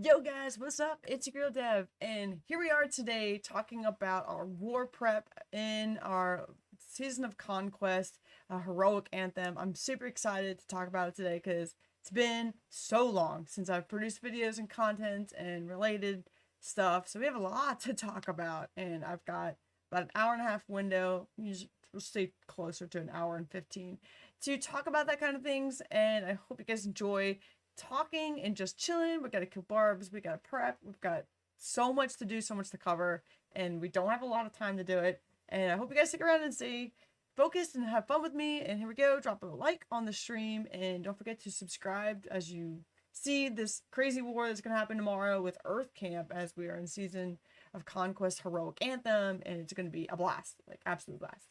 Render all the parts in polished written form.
Yo guys, what's up? It's your girl Dev, and here we are today talking about our war prep in our season of Conquest, a heroic anthem. I'm super excited to talk about it today because it's been so long since I've produced videos and content and related stuff, so we have a lot to talk about, and I've got about an hour and a half window. We'll stay closer to an hour and 15 to talk about that kind of things, and I hope you guys enjoy talking and just chilling. We gotta kill barbs, we gotta prep, we've got so much to do, so much to cover, and we don't have a lot of time to do it. And I hope you guys stick around and stay focused and have fun with me. And here we go, drop a like on the stream, and don't forget to subscribe as you see this crazy war that's gonna happen tomorrow with Earth Camp, as we are in season of Conquest Heroic Anthem, and it's gonna be a blast, like absolute blast.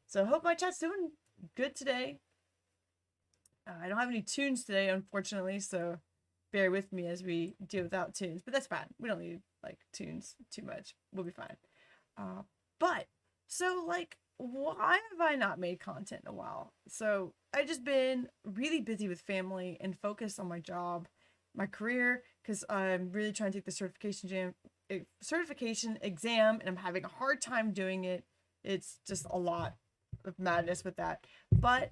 So I hope my chat's doing good today. I don't have any tunes today, unfortunately, so bear with me as we deal without tunes. But that's fine. We don't need, like, tunes too much. We'll be fine. So, like, why have I not made content in a while? So, I just been really busy with family and focused on my job, my career, because I'm really trying to take the certification exam, and I'm having a hard time doing it. It's just a lot of madness with that. But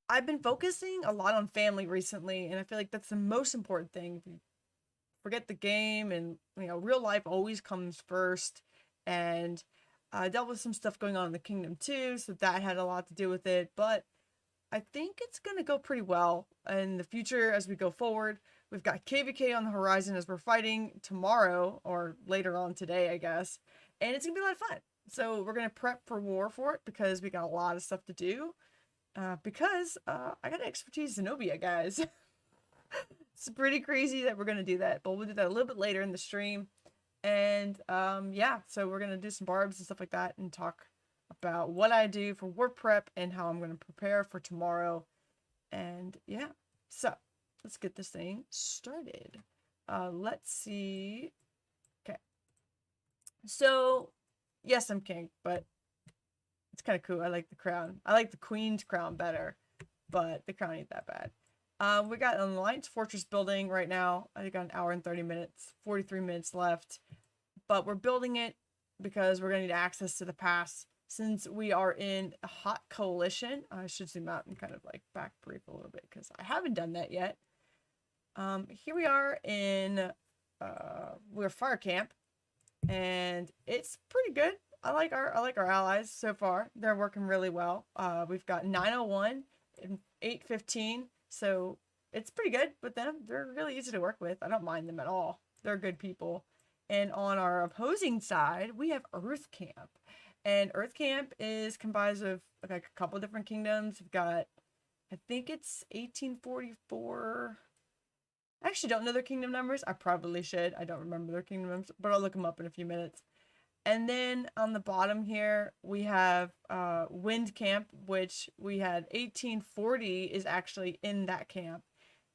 I've been focusing a lot on family recently, and I feel like that's the most important thing. If you forget the game, and real life always comes first. And I dealt with some stuff going on in the kingdom too, so that had a lot to do with it. But I think it's gonna go pretty well in the future as we go forward. We've got KVK on the horizon as we're fighting tomorrow, or later on today, I guess, and it's gonna be a lot of fun. So we're gonna prep for war for it because we got a lot of stuff to do. Because I got expertise Zenobia, guys. It's pretty crazy that we're gonna do that, but we'll do that a little bit later in the stream. And yeah, so we're gonna do some barbs and stuff like that, and talk about what I do for war prep and how I'm gonna prepare for tomorrow. And yeah, so let's get this thing started. Let's see. Okay, so yes, I'm king, but it's kind of cool. I like the crown. I like the queen's crown better, but the crown ain't that bad. We got an alliance fortress building right now. I got an hour and 30 minutes, 43 minutes left, but we're building it because we're gonna need access to the pass since we are in a hot coalition. I should zoom out and kind of like back brief a little bit because I haven't done that yet. Here we are in we're fire camp, and it's pretty good. I like our allies so far. They're working really well. We've got 901 and 815, so it's pretty good with them. They're really easy to work with. I don't mind them at all. They're good people. And on our opposing side, we have Earth Camp. And Earth Camp is comprised of like a couple different kingdoms. We've got, I think it's 1844. I actually don't know their kingdom numbers. I probably should. I don't remember their kingdom numbers, but I'll look them up in a few minutes. And then on the bottom here, we have Wind Camp, which we had 1840 is actually in that camp.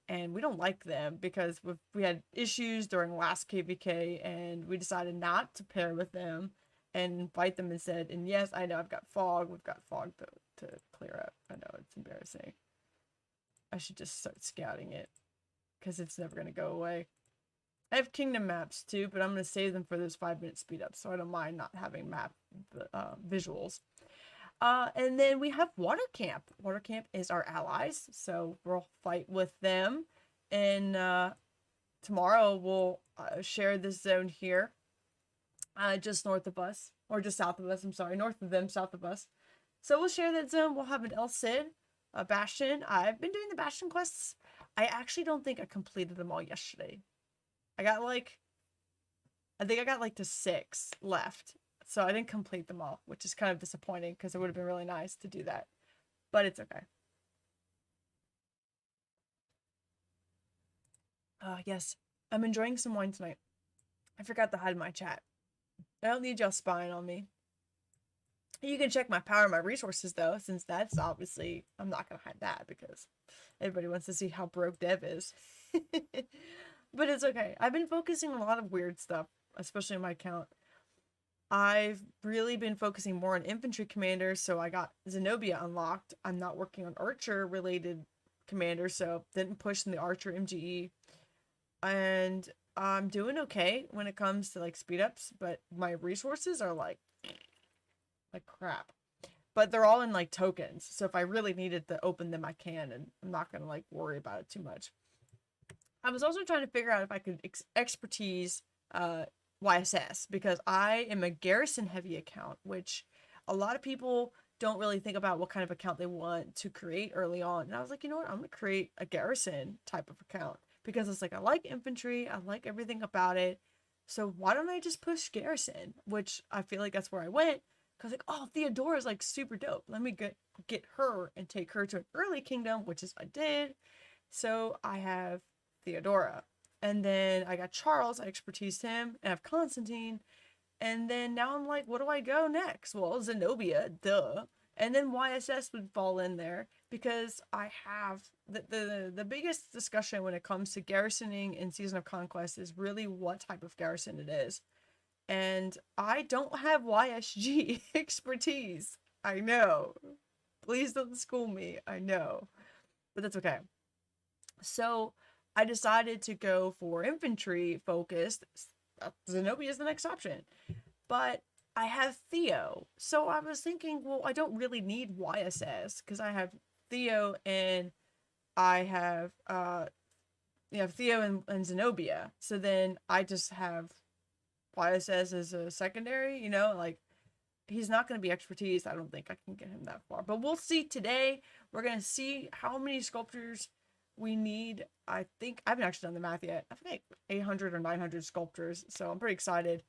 And we don't like them because we had issues during last KVK, and we decided not to pair with them and fight them instead. And yes, I know I've got fog. We've got fog to clear up. I know it's embarrassing. I should just start scouting it because it's never going to go away. I have kingdom maps too, but I'm going to save them for those 5-minute speed ups, so I don't mind not having map visuals. And then we have Water Camp. Water Camp is our allies, so we'll fight with them. And tomorrow we'll share this zone here, just north of us, or just south of us. I'm sorry, north of them, south of us. So we'll share that zone. We'll have an El Cid, a bastion. I've been doing the bastion quests. I actually don't think I completed them all yesterday. I think I got like to 6 left, so I didn't complete them all, which is kind of disappointing because it would have been really nice to do that, but it's okay. Yes, I'm enjoying some wine tonight. I forgot to hide my chat. I don't need y'all spying on me. You can check my power and my resources though, since that's obviously, I'm not gonna hide that because everybody wants to see how broke Dev is. But it's okay. I've been focusing on a lot of weird stuff, especially in my account. I've really been focusing more on infantry commanders, so I got Zenobia unlocked. I'm not working on archer related commanders, so didn't push in the archer MGE. And I'm doing okay when it comes to like speed ups, but my resources are like crap. But they're all in like tokens, so if I really needed to open them, I can, and I'm not gonna like worry about it too much. I was also trying to figure out if I could expertise YSS, because I am a garrison heavy account, which a lot of people don't really think about what kind of account they want to create early on. And I was like, you know what? I'm gonna create a garrison type of account because it's like I like infantry, I like everything about it. So why don't I just push garrison? Which I feel like that's where I went. Cause like, oh, Theodora's like super dope. Let me get her and take her to an early kingdom, which is what I did. So I have Theodora. And then I got Charles, I expertised him, and I have Constantine. And then now I'm like, what do I go next? Well, Zenobia, duh. And then YSS would fall in there because I have the biggest discussion when it comes to garrisoning in Season of Conquest is really what type of garrison it is. And I don't have YSG expertise. I know. Please don't school me. I know. But that's okay. So I decided to go for infantry focused. Zenobia is the next option. But I have Theo. So I was thinking, well, I don't really need YSS because I have Theo and I have Theo and Zenobia. So then I just have YSS as a secondary, like he's not going to be expertise. I don't think I can get him that far. But we'll see today. We're going to see how many sculptures we need. I think I haven't actually done the math yet. I think 800 or 900 sculptures. So I'm pretty excited.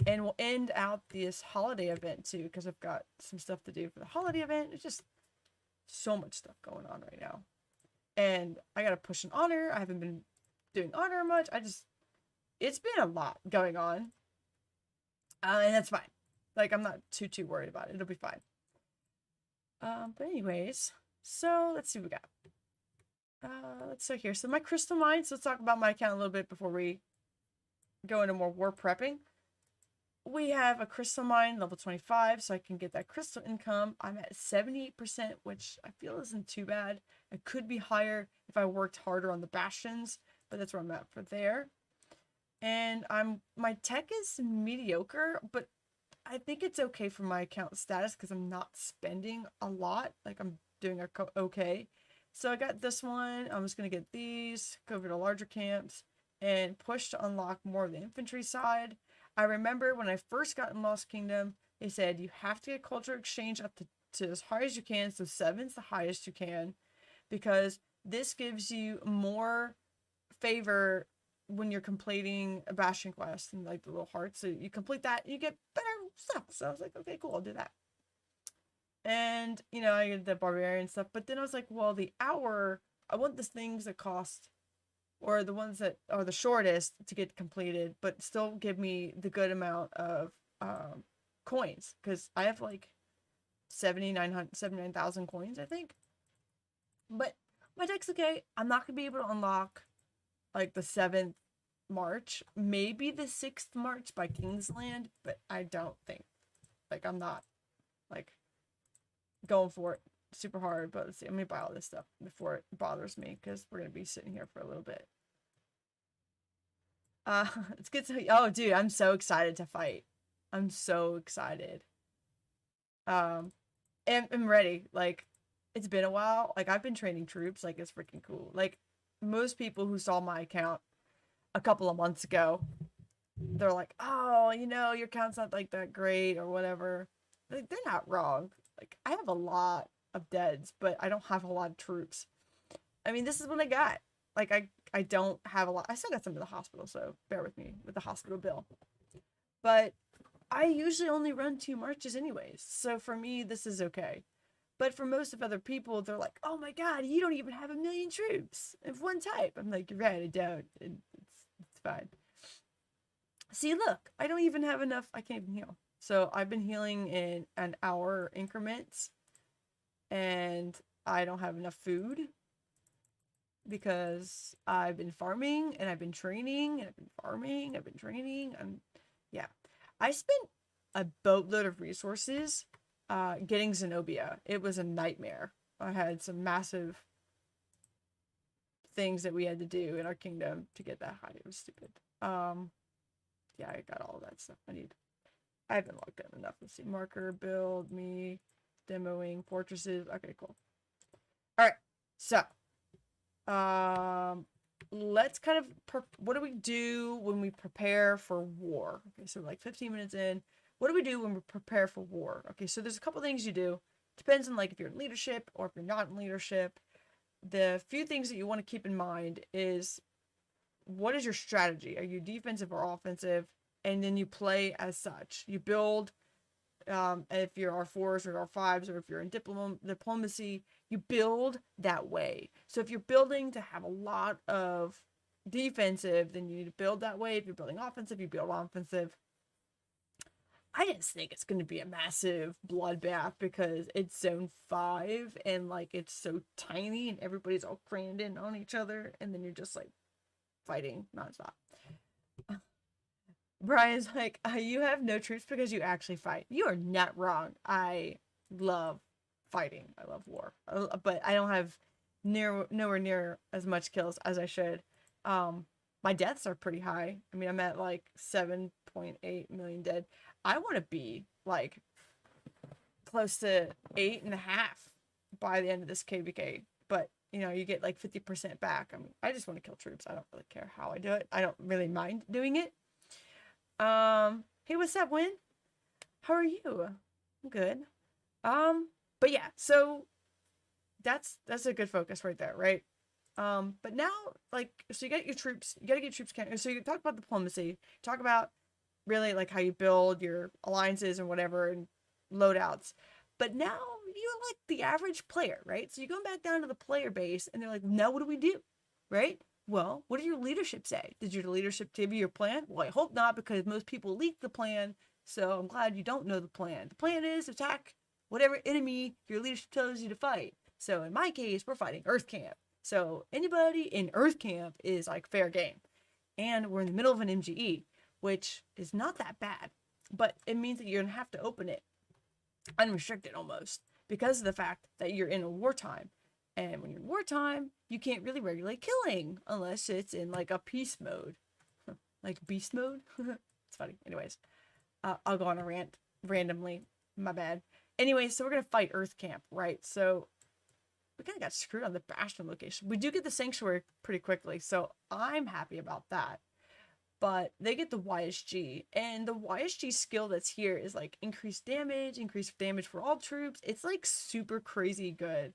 And we'll end out this holiday event too, because I've got some stuff to do for the holiday event. It's just so much stuff going on right now. And I got to push an honor. I haven't been doing honor much. It's been a lot going on. And that's fine. Like, I'm not too worried about it. It'll be fine. But anyways, so let's see what we got. Let's start here. So my crystal mines, let's talk about my account a little bit before we go into more war prepping. We have a crystal mine, level 25, so I can get that crystal income. I'm at 78%, which I feel isn't too bad. It could be higher if I worked harder on the bastions, but that's where I'm at for there. And my tech is mediocre, but I think it's okay for my account status because I'm not spending a lot. Like, I'm doing okay. So I got this one. I'm just going to get these, go over to larger camps, and push to unlock more of the infantry side. I remember when I first got in Lost Kingdom, they said you have to get culture exchange up to as high as you can. So 7's the highest you can, because this gives you more favor when you're completing a bastion quest and like the little hearts. So you complete that, you get better stuff. So I was like, okay, cool, I'll do that. And I get the barbarian stuff, but then I was like, well, the hour, I want the things that cost, or the ones that are the shortest to get completed, but still give me the good amount of coins, because I have like 79,000 coins, I think. But my deck's okay. I'm not gonna be able to unlock like the 7th March, maybe the 6th March by Kingsland, but I don't think, like, I'm not like going for it super hard. But let's see, let me buy all this stuff before it bothers me, because we're gonna be sitting here for a little bit. It's good to, oh dude, I'm so excited to fight. I'm so excited. And I'm ready. Like, it's been a while. Like, I've been training troops. Like, it's freaking cool. Like, most people who saw my account a couple of months ago, they're like, oh, your account's not like that great or whatever. Like, they're not wrong. Like, I have a lot of deads, but I don't have a lot of troops. I mean, this is what I got. Like, I don't have a lot. I still got some to the hospital, so bear with me with the hospital bill. But I usually only run 2 marches anyways, so for me, this is okay. But for most of other people, they're like, oh my god, you don't even have 1 million troops of one type. I'm like, you're right, I don't. It's fine. See, look, I don't even have enough. I can't even heal. So I've been healing in an hour increments, and I don't have enough food because I've been farming and I've been training and I've been farming, I've been training, and yeah. I spent a boatload of resources getting Zenobia. It was a nightmare. I had some massive things that we had to do in our kingdom to get that high. It was stupid. Yeah, I got all that stuff I need. I haven't logged in enough. Let's see. Marker, build, me, demoing, fortresses. Okay, cool. All right. So, let's kind of, what do we do when we prepare for war? Okay, so like 15 minutes in. What do we do when we prepare for war? Okay, so there's a couple things you do. Depends on like if you're in leadership or if you're not in leadership. The few things that you want to keep in mind is, what is your strategy? Are you defensive or offensive? And then you play as such. You build, if you're R4s or R5s, or if you're in diplomacy, you build that way. So if you're building to have a lot of defensive, then you need to build that way. If you're building offensive, you build offensive. I just think it's going to be a massive bloodbath because it's zone 5 and like it's so tiny and everybody's all crammed in on each other, and then you're just like fighting nonstop. Brian's like, you have no troops because you actually fight. You are not wrong. I love fighting. I love war, but I don't have nowhere near as much kills as I should. My deaths are pretty high. I mean, I'm at like 7.8 million dead. I want to be like close to 8.5 by the end of this KVK. But you know, you get like 50% back. I mean, I just want to kill troops. I don't really care how I do it. I don't really mind doing it. Hey, what's up, Win? How are you? I'm good. But yeah, so that's a good focus right there, right? But now, like, so you got your troops, you gotta get troops counted. So you talk about diplomacy, talk about really like how you build your alliances and whatever and loadouts. But now you're like the average player, right? So you go back down to the player base and they're like, now what do we do? Right? Well, what did your leadership say? Did your leadership give you your plan? Well, I hope not, because most people leak the plan. So I'm glad you don't know the plan. The plan is attack whatever enemy your leadership tells you to fight. So in my case, we're fighting Earth Camp. So anybody in Earth Camp is like fair game. And we're in the middle of an MGE, which is not that bad. But it means that you're going to have to open it unrestricted almost, because of the fact that you're in a wartime. And when you're in wartime, you can't really regulate killing unless it's in like a peace mode. Like beast mode. It's funny. Anyways, I'll go on a rant randomly. My bad. Anyway, so we're going to fight Earth Camp, right? So we kind of got screwed on the bastion location. We do get the sanctuary pretty quickly, so I'm happy about that. But they get the YSG, and the YSG skill that's here is like increased damage for all troops. It's like super crazy good.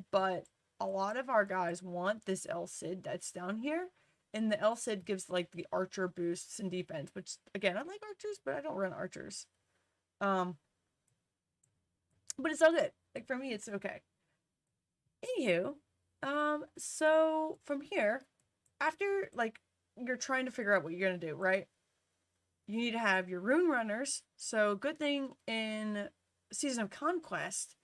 But a lot of our guys want this LCID that's down here. And the LCID gives like the archer boosts in defense, which again, I like archers, but I don't run archers. But it's all good. Like for me, it's okay. Anywho, so from here, after like you're trying to figure out what you're gonna do, right? You need to have your rune runners. So good thing in Season of Conquest,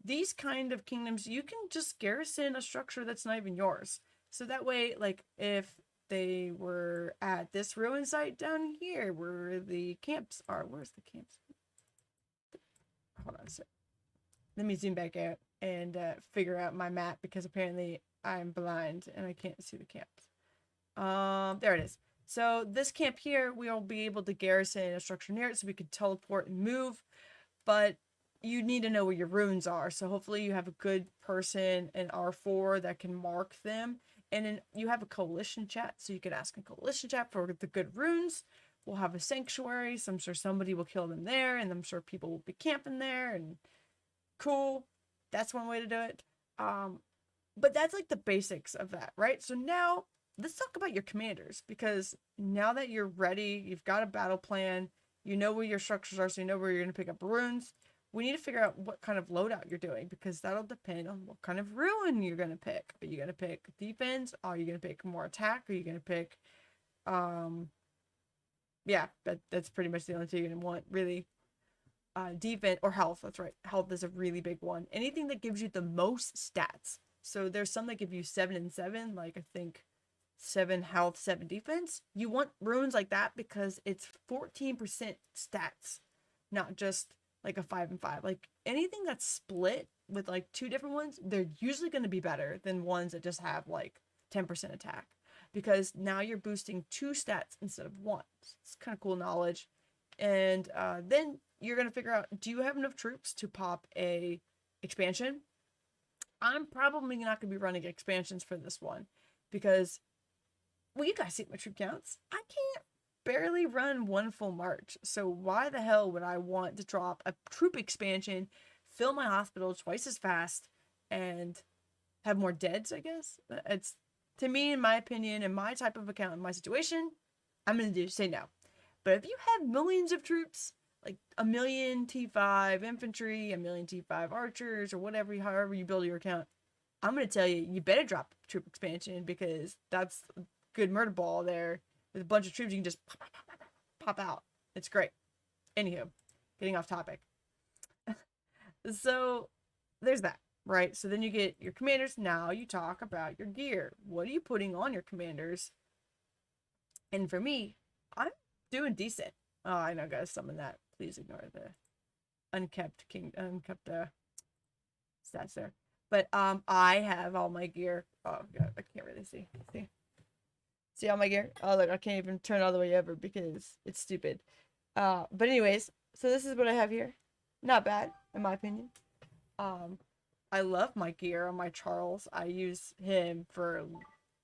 these kind of kingdoms, you can just garrison a structure that's not even yours. So that way, like, if they were at this ruin site down here where the camps are, where's the camps? Hold on a sec. Let me zoom back out and figure out my map, because apparently I'm blind and I can't see the camps. There it is. So this camp here, we'll be able to garrison a structure near it so we could teleport and move. But you need to know where your runes are. So hopefully you have a good person in R4 that can mark them. And then you have a coalition chat, so you can ask a coalition chat for the good runes. We'll have a sanctuary, so I'm sure somebody will kill them there, and I'm sure people will be camping there, and cool. That's one way to do it. But that's like the basics of that, right? So now let's talk about your commanders, because now that you're ready, you've got a battle plan, you know where your structures are, so you know where you're going to pick up runes. We need to figure out what kind of loadout you're doing, because that'll depend on what kind of ruin you're going to pick. Are you going to pick defense? Are you going to pick more attack? Are you going to pick, yeah, that's pretty much the only two you're going to want, really. Defense or health, that's right. Health is a really big one. Anything that gives you the most stats. So there's some that give you 7 and 7, like I think 7 health, 7 defense. You want runes like that because it's 14% stats, not just like a 5 and 5. Like anything that's split with like 2 different ones, they're usually going to be better than ones that just have like 10% attack, because now you're boosting 2 stats instead of 1. So it's kind of cool knowledge. And then you're going to figure out, do you have enough troops to pop a expansion? I'm probably not going to be running expansions for this one because, well, you guys see my troop counts. I can't barely run 1 full march. So why the hell would I want to drop a troop expansion, fill my hospital twice as fast, and have more deads, I guess? It's, to me, in my opinion, in my type of account, in my situation, I'm going to say no. But if you have millions of troops, like 1 million T5 infantry, 1 million T5 archers, or whatever, however you build your account, I'm going to tell you, you better drop troop expansion because that's a good murder ball there. With a bunch of troops, you can just pop out. It's great. Anywho, getting off topic. So there's that, right? So then you get your commanders. Now you talk about your gear. What are you putting on your commanders? And for me, I'm doing decent. Oh, I know, guys, summon that. Please ignore the unkept stats there. But I have all my gear. Oh god, I can't really see. See all my gear? Oh look, I can't even turn all the way over because it's stupid. But anyways, so this is what I have here. Not bad, in my opinion. I love my gear on my Charles. I use him for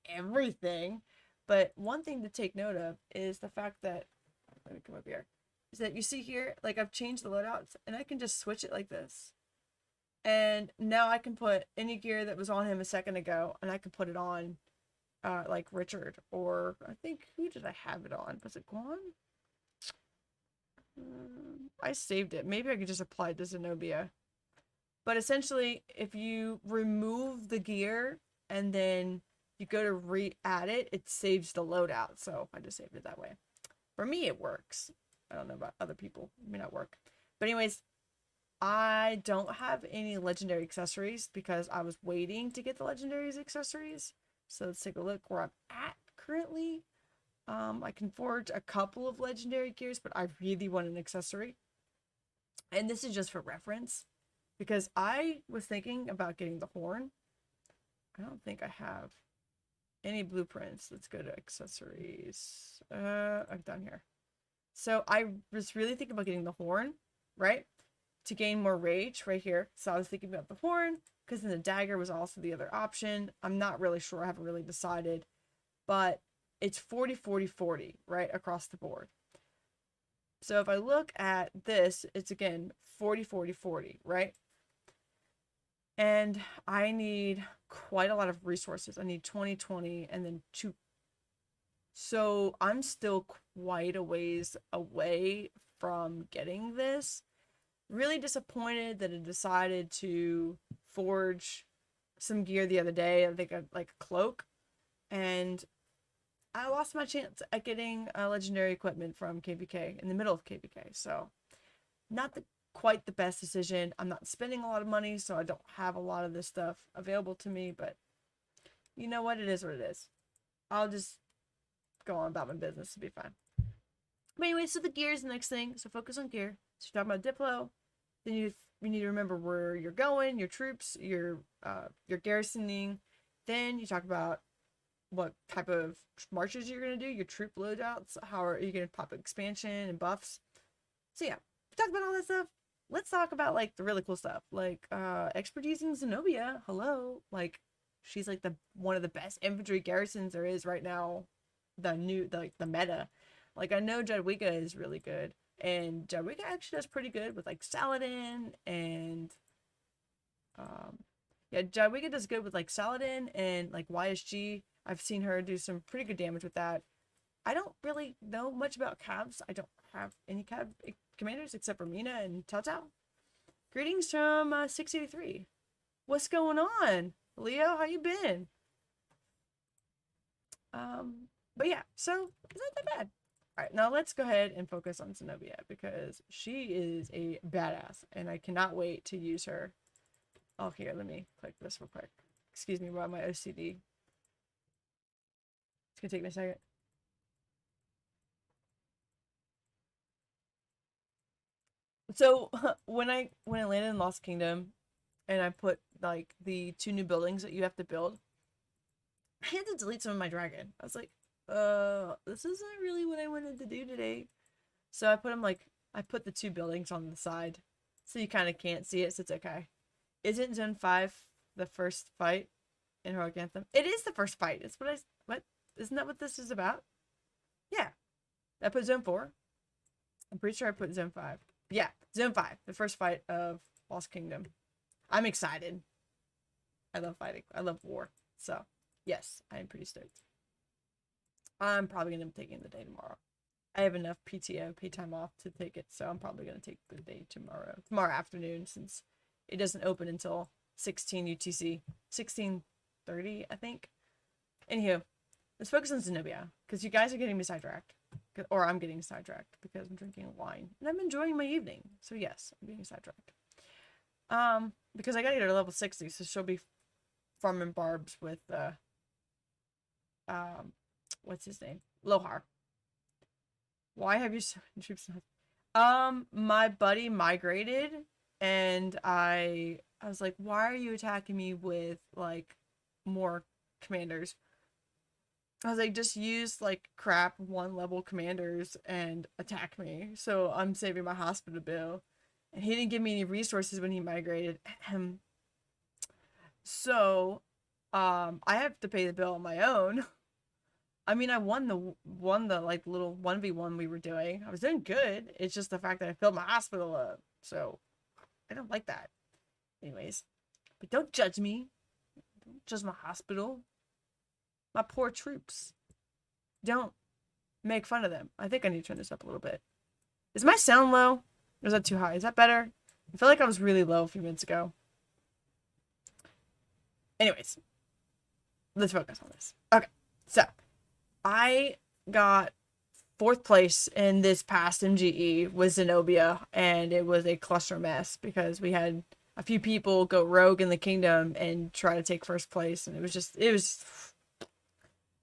everything. But one thing to take note of is the fact that, let me come up here, is that you see here, like I've changed the loadouts and I can just switch it like this. And now I can put any gear that was on him a second ago and I can put it on like Richard, or I think, who did I have it on? Was it Guan? I saved it. Maybe I could just apply it to Zenobia. But essentially, if you remove the gear and then you go to re-add it, it saves the loadout. So I just saved it that way. For me, it works. I don't know about other people. It may not work. But anyways, I don't have any legendary accessories because I was waiting to get the legendary accessories. So let's take a look where I'm at currently. I can forge a couple of legendary gears, but I really want an accessory. And this is just for reference because I was thinking about getting the horn. I don't think I have any blueprints. Let's go to accessories. I'm down here. So I was really thinking about getting the horn, right? To gain more rage right here. So I was thinking about the horn because then the dagger was also the other option. I'm not really sure. I haven't really decided, but it's 40, 40, 40, right? Across the board. So if I look at this, it's again 40, 40, 40, right? And I need quite a lot of resources. I need 20, 20, and then 2. So I'm still quite a ways away from getting this. Really disappointed that I decided to forge some gear the other day. I think like a cloak. And I lost my chance at getting legendary equipment from KVK in the middle of KVK. So not quite the best decision. I'm not spending a lot of money, so I don't have a lot of this stuff available to me. But you know what? It is what it is. I'll just go on about my business to be fine. But anyway, so the gear is the next thing. So focus on gear. So you're talking about Diplo. Then you need to remember where you're going, your troops, your garrisoning. Then you talk about what type of marches you're going to do, your troop loadouts. How are you going to pop expansion and buffs? So yeah, we talked about all that stuff. Let's talk about like the really cool stuff, like expertise in Zenobia. Hello, like she's like one of the best infantry garrisons there is right now. The meta. Like I know Jadwiga is really good, and Jadwiga actually does pretty good with like Saladin and yeah, Jadwiga does good with like Saladin and like YSG. I've seen her do some pretty good damage with that. I don't really know much about Cavs. I don't have any Cav commanders except for Mina and Tao. Greetings from 683. What's going on, Leo? How you been? But yeah, so it's not that bad. All right, now let's go ahead and focus on Zenobia because she is a badass and I cannot wait to use her. Oh, here, let me click this real quick. Excuse me about my OCD. It's gonna take me a second. So when I landed in Lost Kingdom and I put like the 2 new buildings that you have to build, I had to delete some of my dragon. I was like, this isn't really what I wanted to do today. So I put them like, I put the 2 buildings on the side. So you kind of can't see it, so it's okay. Isn't Zone 5 the first fight in Heroic Anthem? It is the first fight. It's what? Isn't that what this is about? Yeah. I put Zone 4. I'm pretty sure I put Zone 5. Yeah, Zone 5. The first fight of Lost Kingdom. I'm excited. I love fighting. I love war. So, yes, I am pretty stoked. I'm probably going to be taking the day tomorrow. I have enough PTO, pay time off, to take it, so I'm probably going to take the day tomorrow afternoon, since it doesn't open until 16 UTC, 16:30, I think. Anywho, let's focus on Zenobia, because you guys are getting me sidetracked, or I'm getting sidetracked because I'm drinking wine, and I'm enjoying my evening. So yes, I'm getting sidetracked. Because I gotta get her to level 60, so she'll be farming barbs with what's his name, Lohar. Why have you so many troops? My buddy migrated, and I was like, why are you attacking me with like more commanders? I was like, just use like crap 1 level commanders and attack me, so I'm saving my hospital bill. And he didn't give me any resources when he migrated. So I have to pay the bill on my own. I mean, I won the like little 1v1 we were doing. I was doing good. It's just the fact that I filled my hospital up. So I don't like that. Anyways, but don't judge me. Don't judge my hospital. My poor troops. Don't make fun of them. I think I need to turn this up a little bit. Is my sound low? Or is that too high? Is that better? I feel like I was really low a few minutes ago. Anyways, let's focus on this. Okay, so I got 4th place in this past MGE with Zenobia, and it was a cluster mess because we had a few people go rogue in the kingdom and try to take 1st place, and it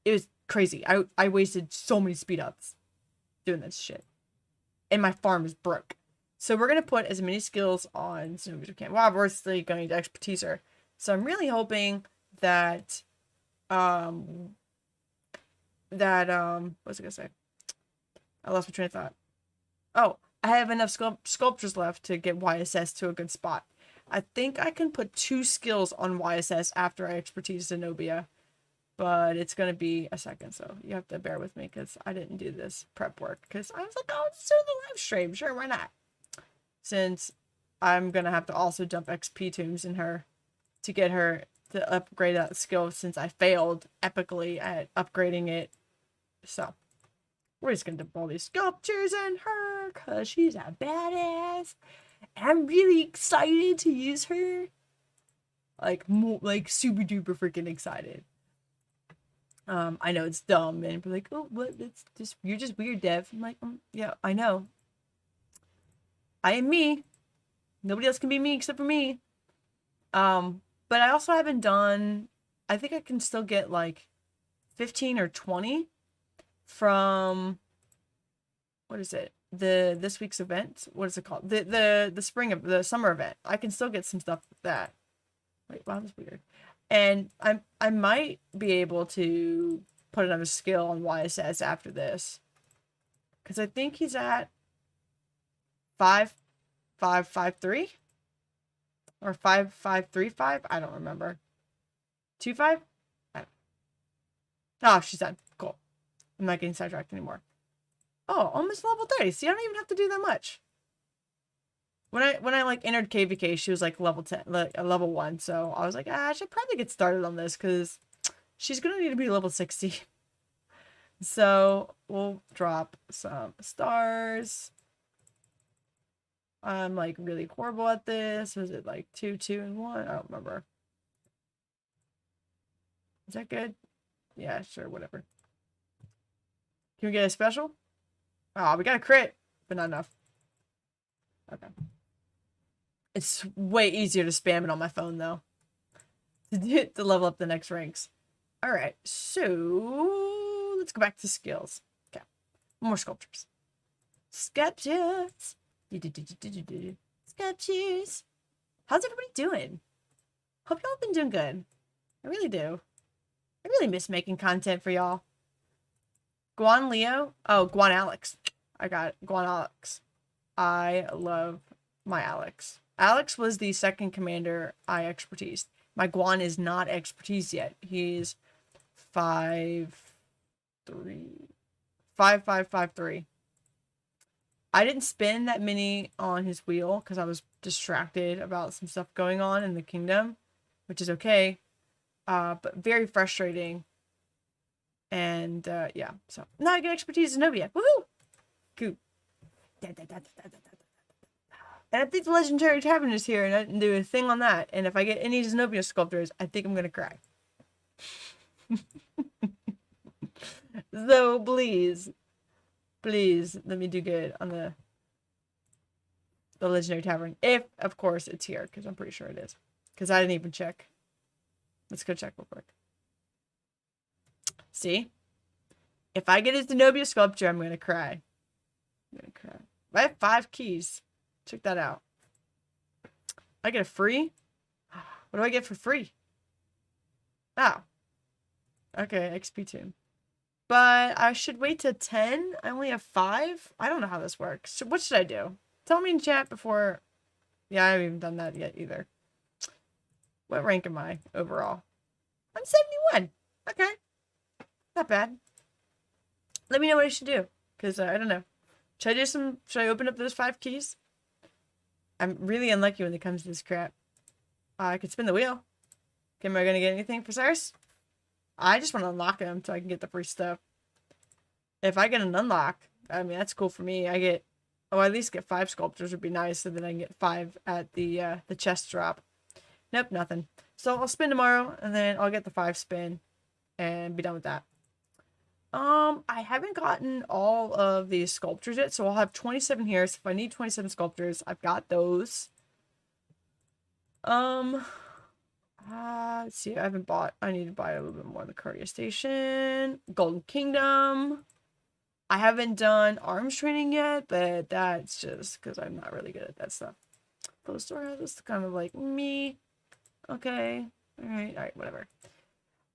was crazy. I wasted so many speed ups doing this shit, and my farm is broke. So we're gonna put as many skills on Zenobia as we can. Well, obviously going to expertise her. So I'm really hoping that what was I gonna say? I lost my train of thought. Oh, I have enough sculptures left to get YSS to a good spot. I think I can put 2 skills on YSS after I expertise Zenobia, but it's gonna be a second, so you have to bear with me because I didn't do this prep work because I was like, oh, let's do the live stream. Sure, why not? Since I'm gonna have to also dump XP tombs in her to get her to upgrade that skill, since I failed epically at upgrading it. So we're just gonna dump all these sculptures in her because she's a badass. I'm really excited to use her. Like super duper freaking excited. I know it's dumb, and be like, oh, what? It's just, you're just weird, Dev. I'm like, yeah, I know. I am me. Nobody else can be me except for me. But I also haven't done. I think I can still get like 15 or 20 from, what is it? This week's event. What is it called? The summer event. I can still get some stuff with that. Wait, wow, that's weird. And I might be able to put another skill on YSS after this, because I think he's at 5.5.5.3 or 5.5.3.5. I don't remember. 2.5. Oh, she's done. Cool. I'm not getting sidetracked anymore. Oh, almost level 30. See, I don't even have to do that much. When I like entered KVK, she was like level 10, like level 1. So I was like, I should probably get started on this because she's gonna need to be level 60. So we'll drop some stars. I'm like really horrible at this. Was it like 2, 2, and 1? I don't remember. Is that good? Yeah, sure, whatever. Can we get a special? Oh, we got a crit, but not enough. Okay. It's way easier to spam it on my phone, though. To level up the next ranks. Alright, so let's go back to skills. Okay. More sculptures. Sculptures. Sculptures. How's everybody doing? Hope y'all been doing good. I really do. I really miss making content for y'all. Guan Leo? Oh, Guan Alex. I got it. Guan Alex. I love my Alex. Alex was the second commander I expertised. My Guan is not expertise yet. He's 5'3". 5'5", 5'3". I didn't spend that many on his wheel because I was distracted about some stuff going on in the kingdom, which is okay. But very frustrating. And yeah, so now I get expertise Zenobia. Woohoo! Cool. And I think the Legendary Tavern is here, and I can do a thing on that. And if I get any Zenobia sculptors, I think I'm gonna cry. So please let me do good on the Legendary Tavern. If, of course, it's here, because I'm pretty sure it is. Because I didn't even check. Let's go check real quick. See? If I get a Zenobia sculpture, I'm gonna cry. I'm gonna cry. I have 5 keys. Check that out. I get a free? What do I get for free? Oh. Okay, XP tune. But I should wait to 10? I only have 5? I don't know how this works. So what should I do? Tell me in chat before... Yeah, I haven't even done that yet either. What rank am I overall? I'm 71. Okay. Not bad. Let me know what I should do. Because I don't know. Should I open up those 5 keys? I'm really unlucky when it comes to this crap. I could spin the wheel. Okay, am I going to get anything for Cyrus? I just want to unlock them so I can get the free stuff. If I get an unlock, I mean, that's cool for me. I get... Oh, I at least get 5 sculptures would be nice. So then I can get 5 at the chest drop. Nope, nothing. So I'll spin tomorrow. And then I'll get the 5 spin. And be done with that. I haven't gotten all of these sculptures yet, so I'll have 27 here. So if I need 27 sculptures, I've got those. Let's see, I need to buy a little bit more on the Courier Station. Golden Kingdom. I haven't done arms training yet, but that's just because I'm not really good at that stuff. Post store, this is kind of like me. Okay. Alright, whatever.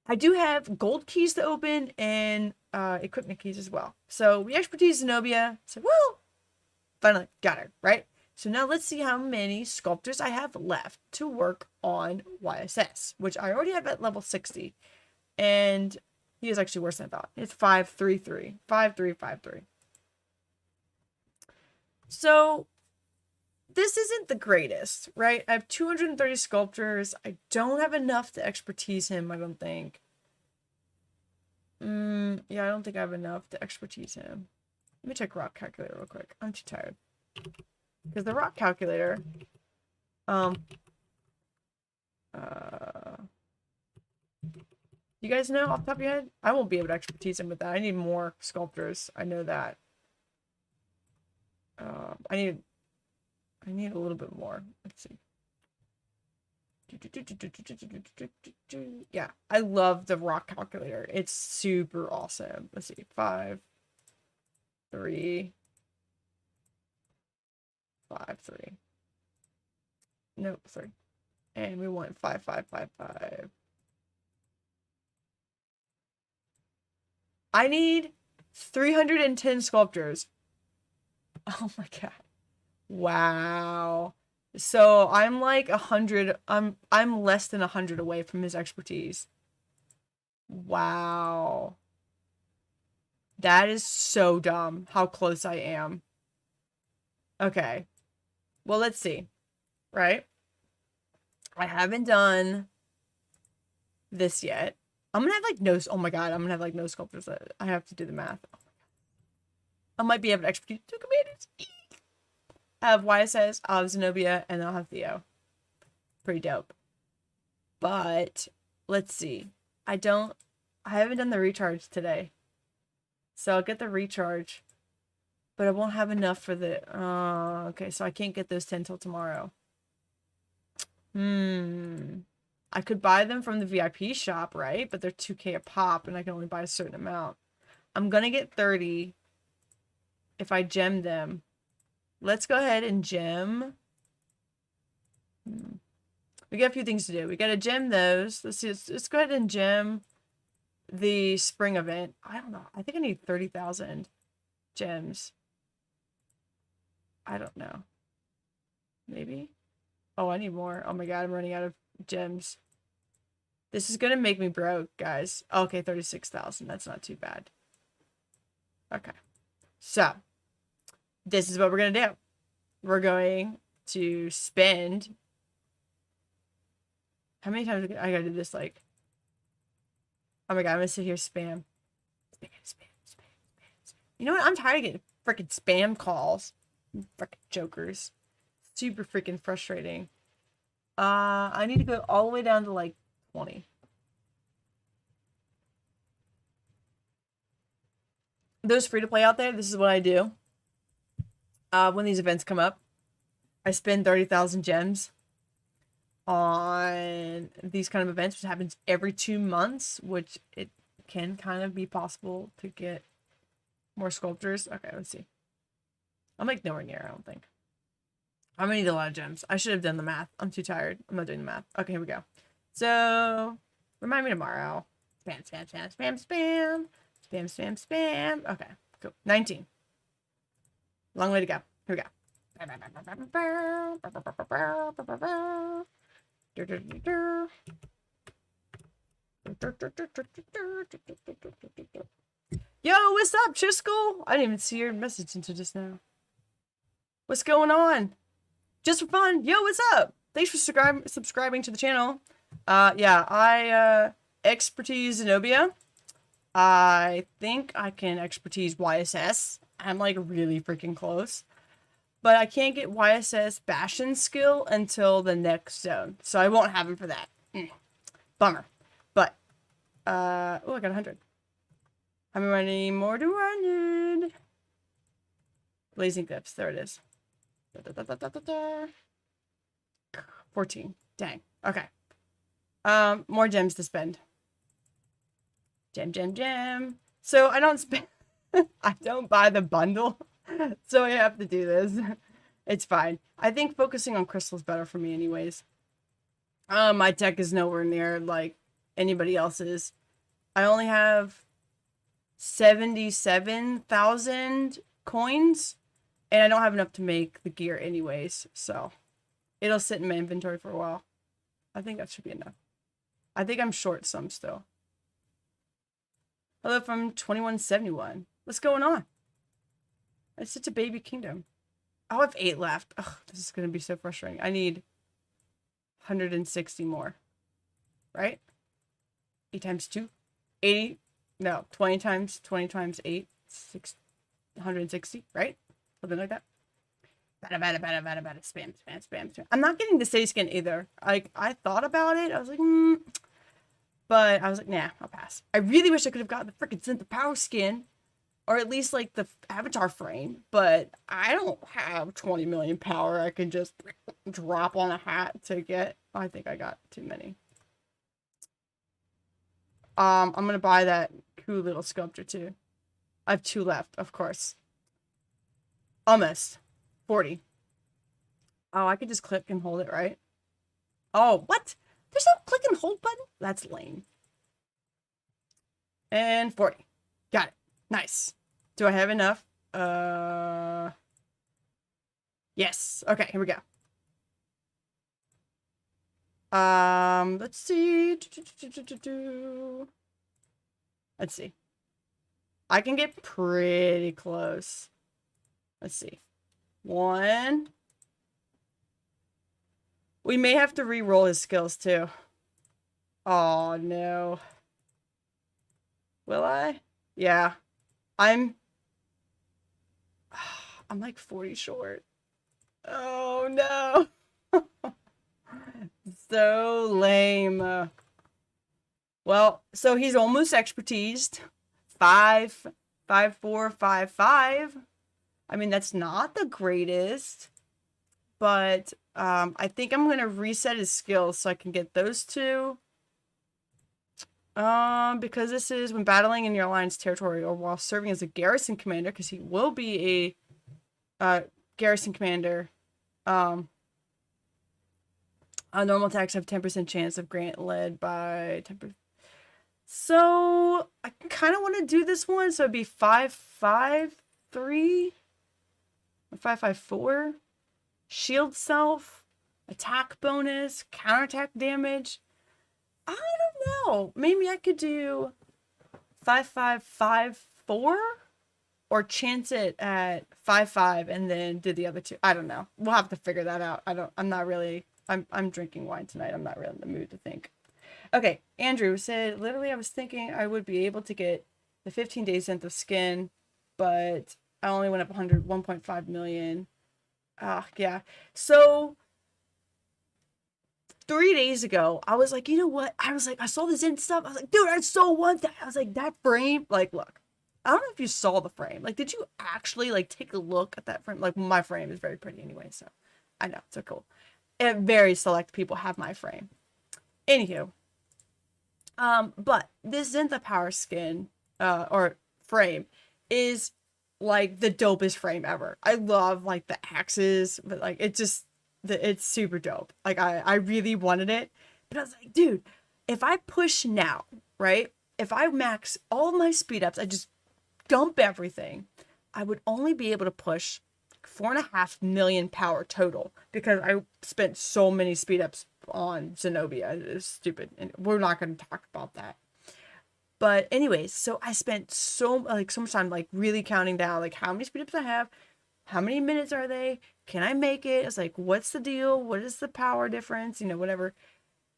I do have gold keys to open and equipment keys as well. So we expertise Zenobia. So, well, finally got her, right? So now let's see how many sculptors I have left to work on YSS, which I already have at level 60. And he is actually worse than I thought. It's 533. 5353. So this isn't the greatest, right? I have 230 sculptors. I don't have enough to expertise him, I don't think. Yeah, I don't think I have enough to expertise him. Let me check RoK calculator real quick. I'm too tired. Because the RoK calculator, you guys know off the top of your head? I won't be able to expertise him with that. I need more sculptors. I know that. I need a little bit more. Let's see. Yeah, I love the RoK calculator. It's super awesome. Let's see. 5, 3, 5, 3. Nope, 3. And we want 5, 5, 5, 5. I need 310 sculptors. Oh my god. Wow. So I'm like 100. I'm less than 100 away from his expertise. Wow. That is so dumb how close I am. Okay. Well, let's see. Right? I haven't done this yet. I'm gonna have like no... Oh my god, I'm gonna have like no sculptors. I have to do the math. Oh my god. I might be able to expertise 2 commanders. I have YSS, I'll have Zenobia, and I'll have Theo. Pretty dope. But, let's see. I haven't done the recharge today. So I'll get the recharge. But I won't have enough for the... okay, so I can't get those 10 till tomorrow. I could buy them from the VIP shop, right? But they're 2k a pop, and I can only buy a certain amount. I'm gonna get 30 if I gem them. Let's go ahead and gem. We got a few things to do. We got to gem those. Let's see. Let's go ahead and gem the spring event. I don't know. I think I need 30,000 gems. I don't know. Maybe? Oh, I need more. Oh my god, I'm running out of gems. This is gonna make me broke, guys. Okay, 36,000. That's not too bad. Okay. So, this is what we're gonna do. We're going to spend... How many times I gotta do this, like... Oh my god, I'm gonna sit here spam. Spam, spam, spam, spam, spam. You know what? I'm tired of getting freaking spam calls. Freaking jokers. Super freaking frustrating. I need to go all the way down to like 20. Those free to play out there, this is what I do. When these events come up, I spend 30,000 gems on these kind of events, which happens every 2 months, which it can kind of be possible to get more sculptures. Okay, let's see. I'm like nowhere near, I don't think. I'm gonna need a lot of gems. I should have done the math. I'm too tired. I'm not doing the math. Okay, here we go. So, remind me tomorrow. Spam, spam, spam, spam, spam. Spam, spam, spam. Okay, cool. 19. Long way to go. Here we go. Yo, what's up, Chiskel? I didn't even see your message until just now. What's going on? Just for fun. Yo, what's up? Thanks for subscribing to the channel. Yeah, I expertise Zenobia. I think I can expertise YSS. I'm like really freaking close. But I can't get YSS bastion skill until the next zone. So I won't have him for that. Bummer. But, oh, I got 100. How many more do I need? Blazing Glyphs. There it is. 14. Dang. Okay. More gems to spend. Gem, gem, gem. So I don't spend... I don't buy the bundle. So I have to do this. It's fine. I think focusing on crystals better for me anyways. My tech is nowhere near like anybody else's. I only have 77,000 coins. And I don't have enough to make the gear anyways. So it'll sit in my inventory for a while. I think that should be enough. I think I'm short some still. Hello from 2171. What's going on? It's such a baby kingdom. I'll have 8 left. Ugh, this is going to be so frustrating. I need 160 more. Right? 8 times 2? 80? No, 20 times 8. 160, right? Something like that. Bada, bada, bada, bada, bada. Spam, spam, spam, spam. I'm not getting the city skin either. I thought about it. I was like, But I was like, nah, I'll pass. I really wish I could have gotten the freaking Synth Power skin. Or at least like the avatar frame. But I don't have 20 million power. I can just drop on a hat to get. I think I got too many. I'm gonna buy that cool little sculpture too. I have 2 left, of course. Almost. 40. Oh, I could just click and hold it, right? Oh, what? There's no click and hold button? That's lame. And 40. Got it. Nice. Do I have enough? Yes. Okay, here we go. Let's see. Let's see. I can get pretty close. Let's see. 1. We may have to re-roll his skills too. Oh no. Will I? Yeah. I'm like 40 short. Oh no. So lame. Well, so he's almost expertised. 5, 5, 4, 5, 5. I mean, that's not the greatest. But I think I'm going to reset his skills so I can get those 2. Because this is when battling in your alliance territory or while serving as a garrison commander, because he will be a garrison commander. Normal attacks have 10% chance of grant led by 10%. So I kind of want to do this one. So it'd be 553, 554, shield self, attack bonus, counterattack damage. I don't know. Maybe I could do 5554 or chance it at 55 and then do the other two. I don't know. We'll have to figure that out. I'm not really, I'm drinking wine tonight. I'm not really in the mood to think. Okay, Andrew said, literally, I was thinking I would be able to get the 15 days worth of skin, but I only went up 1.5 million. Yeah. So 3 days ago, I was like, you know what? I was like, I saw this in stuff. I was like, dude, I so want that. I was like, that frame, like, look, I don't know if you saw the frame. Like, did you actually like take a look at that frame? Like, my frame is very pretty anyway, so I know, so cool. And very select people have my frame. Anywho, but this Zenitha Power skin, or frame, is like the dopest frame ever. I love like the axes, but like it's super dope. Like I really wanted it, but I was like, dude, if I push now, right? If I max all my speed ups, I just dump everything, I would only be able to push 4.5 million power total because I spent so many speed ups on Zenobia. It's stupid, and we're not going to talk about that. But anyways, so I spent so much time like really counting down like how many speed ups I have, how many minutes are they, can I make it? It's like, what's the deal? What is the power difference? You know, whatever.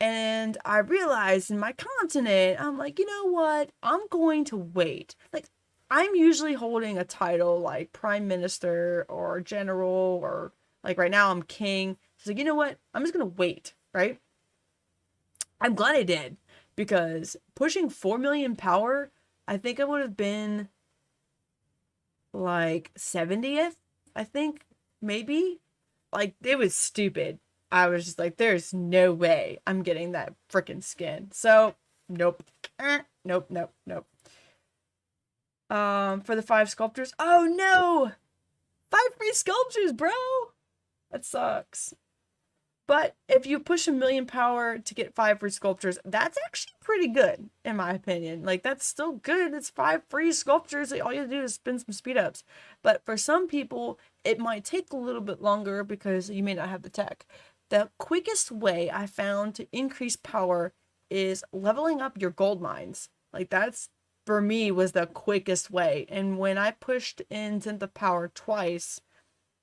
And I realized in my continent, I'm like, you know what? I'm going to wait. Like, I'm usually holding a title like prime minister or general, or like right now I'm king. So like, you know what? I'm just going to wait, right? I'm glad I did, because pushing 4 million power, I think I would have been like 70th, I think, maybe. Like, it was stupid. I was just like, there's no way I'm getting that freaking skin. So, nope. Nope, nope, nope. For the 5 sculptors. Oh no! 5 free sculptures, bro! That sucks. But if you push 1 million power to get 5 free sculptures, that's actually pretty good, in my opinion. Like, that's still good. It's 5 free sculptures. All you have to do is spin some speed ups. But for some people, it might take a little bit longer because you may not have the tech. The quickest way I found to increase power is leveling up your gold mines. Like, that's, for me, was the quickest way. And when I pushed into the power twice,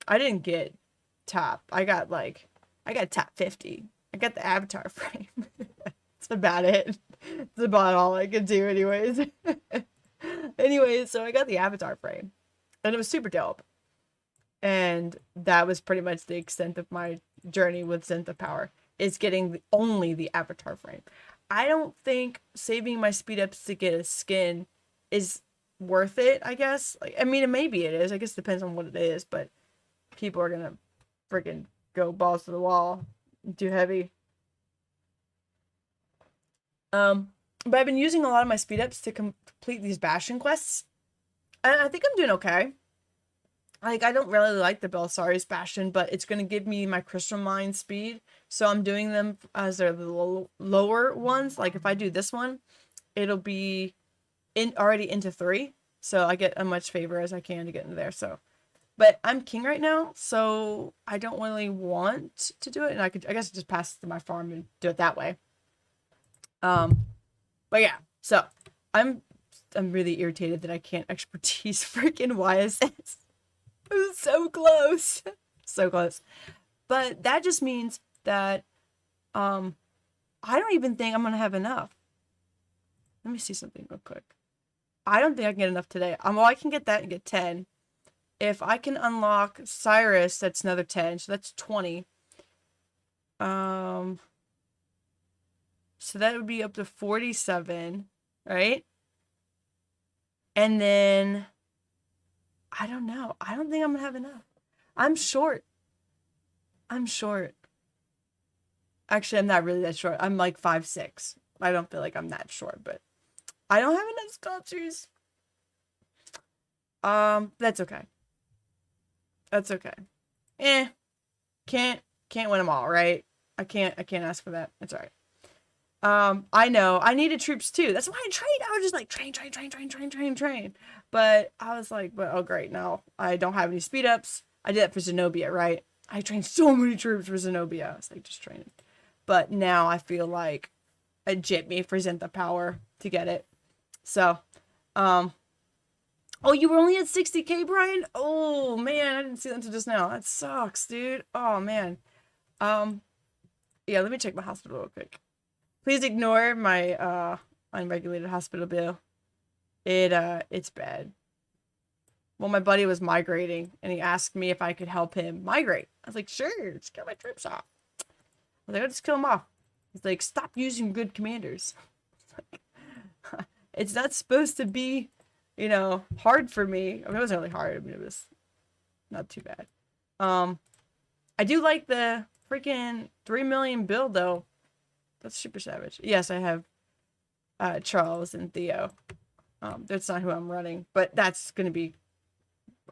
I didn't get top. I got top 50. I got the avatar frame. That's about it. That's about all I could do anyways. Anyways, so I got the avatar frame. And it was super dope. And that was pretty much the extent of my journey with Zenitha Power, is getting only the avatar frame. I don't think saving my speed ups to get a skin is worth it, I guess. Like, I mean, maybe it is. I guess it depends on what it is, but people are gonna freaking go balls to the wall. Too heavy. But I've been using a lot of my speed ups to complete these bastion quests, and I think I'm doing okay. Like, I don't really like the Belisarius bastion, but it's gonna give me my crystal mine speed, so I'm doing them as they're the lower ones. Like, if I do this one, it'll be already into 3, so I get as much favor as I can to get into there. So, but I'm king right now, so I don't really want to do it, and I guess just pass it to my farm and do it that way. But yeah, so I'm really irritated that I can't expertise freaking YSS. It was so close. So close. But that just means that I don't even think I'm gonna have enough. Let me see something real quick. I don't think I can get enough today. Well, I can get that and get 10. If I can unlock Cyrus, that's another 10, so that's 20. So that would be up to 47, right? And then I don't know. I don't think I'm gonna have enough. I'm short. Actually, I'm not really that short. I'm like 5'6". I don't feel like I'm that short, but I don't have enough sculptures. That's okay. That's okay. Can't win them all, right? I can't ask for that. It's all right. I know. I needed troops too. That's why I trained. I was just like train. But I was like, but oh great, no. I don't have any speed ups. I did that for Zenobia, right? I trained so many troops for Zenobia. I was like just training. But now I feel like a jit me for Zentha power to get it. So, oh, you were only at 60k, Brian? Oh man, I didn't see that until just now. That sucks, dude. Oh man. Yeah, let me check my hospital real quick. Please ignore my unregulated hospital bill. It's bad. Well, my buddy was migrating and he asked me if I could help him migrate. I was like, sure, just get my troops off. I was like, I'll just kill them off. He's like, stop using good commanders. It's not supposed to be, you know, hard for me. I mean, it wasn't really hard. I mean, it was not too bad. I do like the freaking 3 million build though. That's super savage. Yes, I have Charles and Theo. That's not who I'm running, but that's gonna be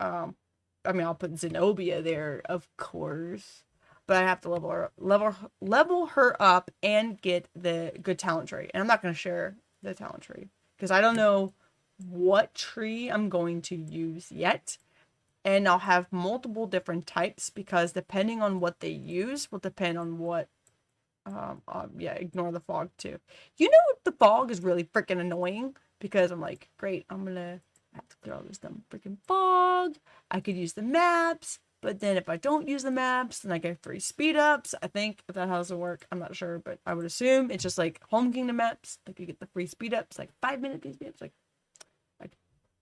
I mean, I'll put Zenobia there, of course. But I have to level her up and get the good talent tree. And I'm not gonna share the talent tree because I don't know what tree I'm going to use yet. And I'll have multiple different types because depending on what they use will depend on what yeah, ignore the fog too. You know, the fog is really freaking annoying because I'm like, great, I'm gonna have to clear all this dumb freaking fog. I could use the maps, but then if I don't use the maps, then I get free speed ups. I think if that how doesn't work, I'm not sure, but I would assume it's just like Home Kingdom maps. Like you get the free speed ups, like 5-minute speed ups. Like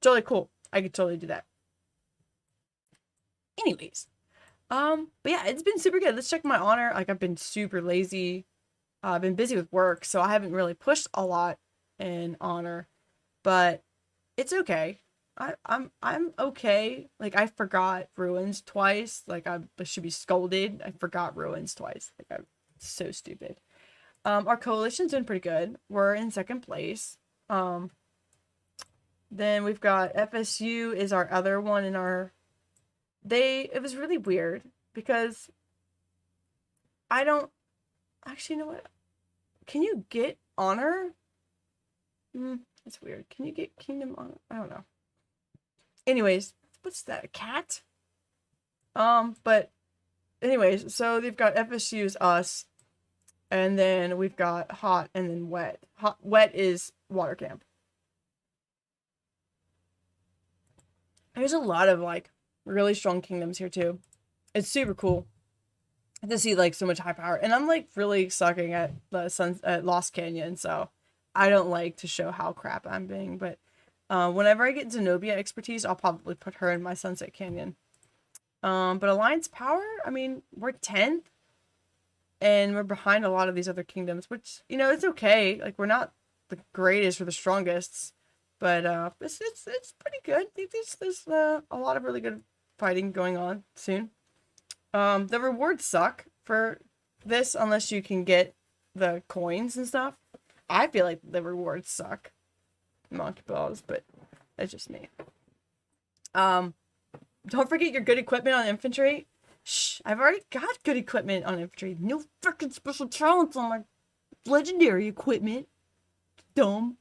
totally cool. I could totally do that. Anyways, but yeah, it's been super good. Let's check my honor. Like I've been super lazy. I've been busy with work, so I haven't really pushed a lot in honor, but it's okay. I'm okay. Like I forgot ruins twice. Like I should be scolded. I forgot ruins twice. Like I'm so stupid. Our coalition's doing pretty good. We're in second place. Then we've got FSU is our other one in our. It was really weird because I don't actually know what. Can you get honor? It's weird. Can you get kingdom honor? I don't know. Anyways, what's that? A cat? But anyways, so they've got FSU's us, and then we've got hot and then wet. Wet is water camp. There's a lot of like really strong kingdoms here too. It's super cool to see like so much high power, and I'm like really sucking at the at Lost Canyon, so I don't like to show how crap I'm being. But whenever I get Zenobia expertise, I'll probably put her in my Sunset Canyon. But Alliance power, I mean, we're 10th, and we're behind a lot of these other kingdoms, which you know it's okay. Like we're not the greatest or the strongest, but it's pretty good. I think there's a lot of really good fighting going on soon. The rewards suck for this unless you can get the coins and stuff. I feel like the rewards suck. Monkey balls, but that's just me. Don't forget your good equipment on infantry. Shh, I've already got good equipment on infantry. No freaking special talents on my legendary equipment. Dumb.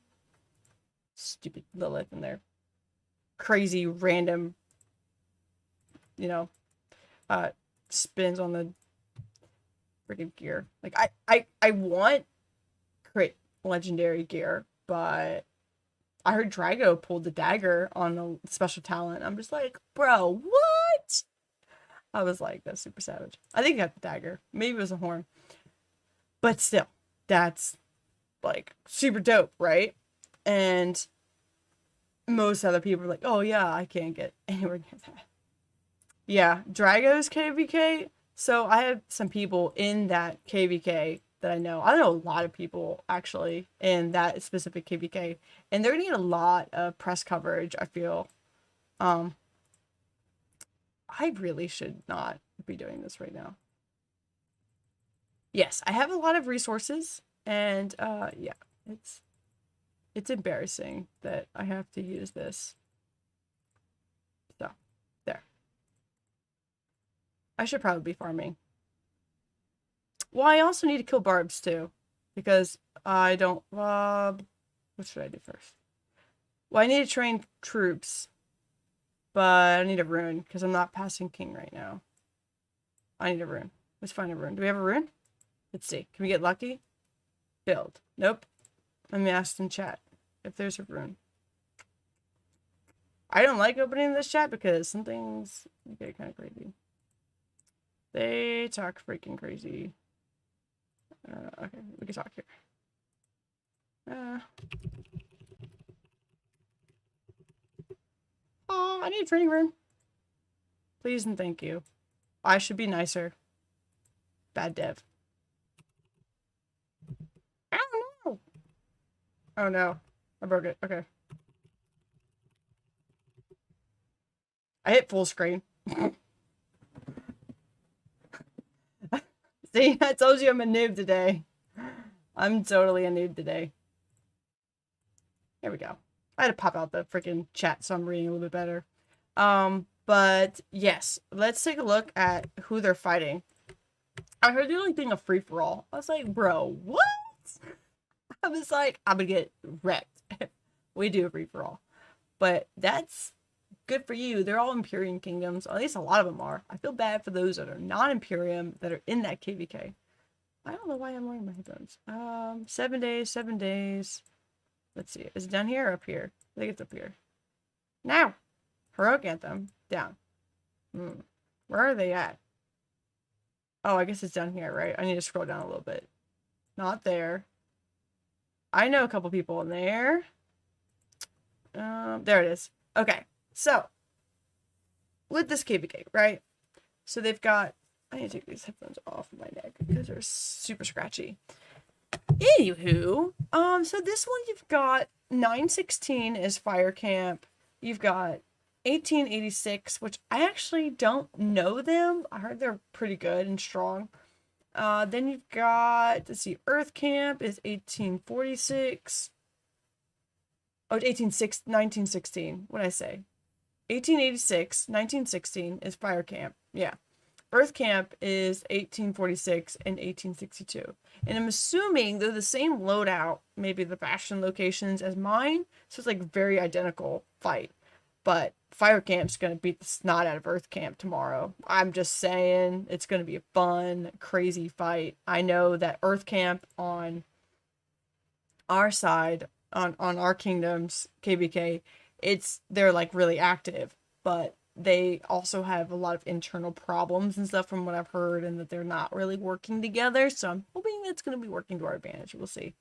Stupid Lilith in there. Crazy random, you know, spins on the freaking gear. Like I want crit legendary gear, but I heard Drago pulled the dagger on a special talent. I'm just like, bro, what? I was like, that's super savage. I think he got the dagger. Maybe it was a horn. But still, that's like super dope, right? And most other people are like, oh yeah, I can't get anywhere near that. Yeah, Drago's KVK. So I have some people in that KVK that I know. I know a lot of people actually in that specific KVK, and they're gonna get a lot of press coverage, I feel. I really should not be doing this right now. Yes, I have a lot of resources, and yeah, it's embarrassing that I have to use this. So, there. I should probably be farming. Well, I also need to kill barbs too. because I don't, what should I do first? Well, I need to train troops, but I need a rune because I'm not passing king right now. I need a rune. Let's find a rune. Do we have a rune? Let's see. Can we get lucky? Build. Nope. Let me ask in chat if there's a rune. I don't like opening this chat because some things get kind of crazy. They talk freaking crazy. Okay, we can talk here. Oh, I need a training rune. Please and thank you. I should be nicer. Bad dev. Oh no! Oh no. I broke it. Okay. I hit full screen. See, I told you I'm a noob today. I'm totally a noob today. There we go. I had to pop out the freaking chat so I'm reading a little bit better. But yes, let's take a look at who they're fighting. I heard they're like doing a free-for-all. I was like, bro, what? I was like, I'm gonna get wrecked if we do a free-for-all. But that's good for you. They're all Imperium kingdoms. At least a lot of them are. I feel bad for those that are non-Imperium that are in that KVK. I don't know why I'm wearing my headphones. 7 days, 7 days. Let's see. Is it down here or up here? I think it's up here. Now! Heroic Anthem. Down. Where are they at? Oh, I guess it's down here, right? I need to scroll down a little bit. Not there. I know a couple people in there. There it is. Okay. So, with this KVK, right? So they've got... I need to take these headphones off my neck because they're super scratchy. Anywho, so this one you've got 916 is Fire Camp. You've got 1886, which I actually don't know them. I heard they're pretty good and strong. Then you've got, let's see, Earth Camp is 1846. Oh, 1916. What did I say? 1886, 1916 is Fire Camp. Yeah. Earth Camp is 1846 and 1862. And I'm assuming they're the same loadout, maybe the bastion locations as mine. So it's like very identical fight. But Fire Camp's going to beat the snot out of Earth Camp tomorrow. I'm just saying it's going to be a fun, crazy fight. I know that Earth Camp on our side, on our kingdoms, KBK, they're like really active. But they also have a lot of internal problems and stuff from what I've heard, and that they're not really working together. So I'm hoping it's going to be working to our advantage. We'll see.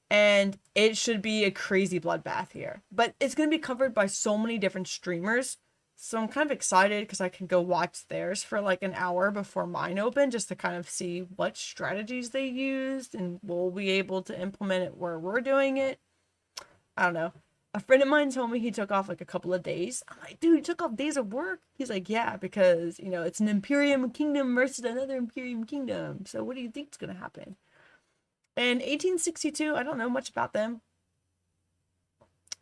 And it should be a crazy bloodbath here. But it's going to be covered by so many different streamers. So I'm kind of excited because I can go watch theirs for like an hour before mine open just to kind of see what strategies they used and we'll be able to implement it where we're doing it. I don't know. A friend of mine told me he took off like a couple of days. I'm like, dude, you took off days of work? He's like, yeah, because, you know, it's an Imperium kingdom versus another Imperium kingdom. So what do you think is going to happen? And 1862, I don't know much about them.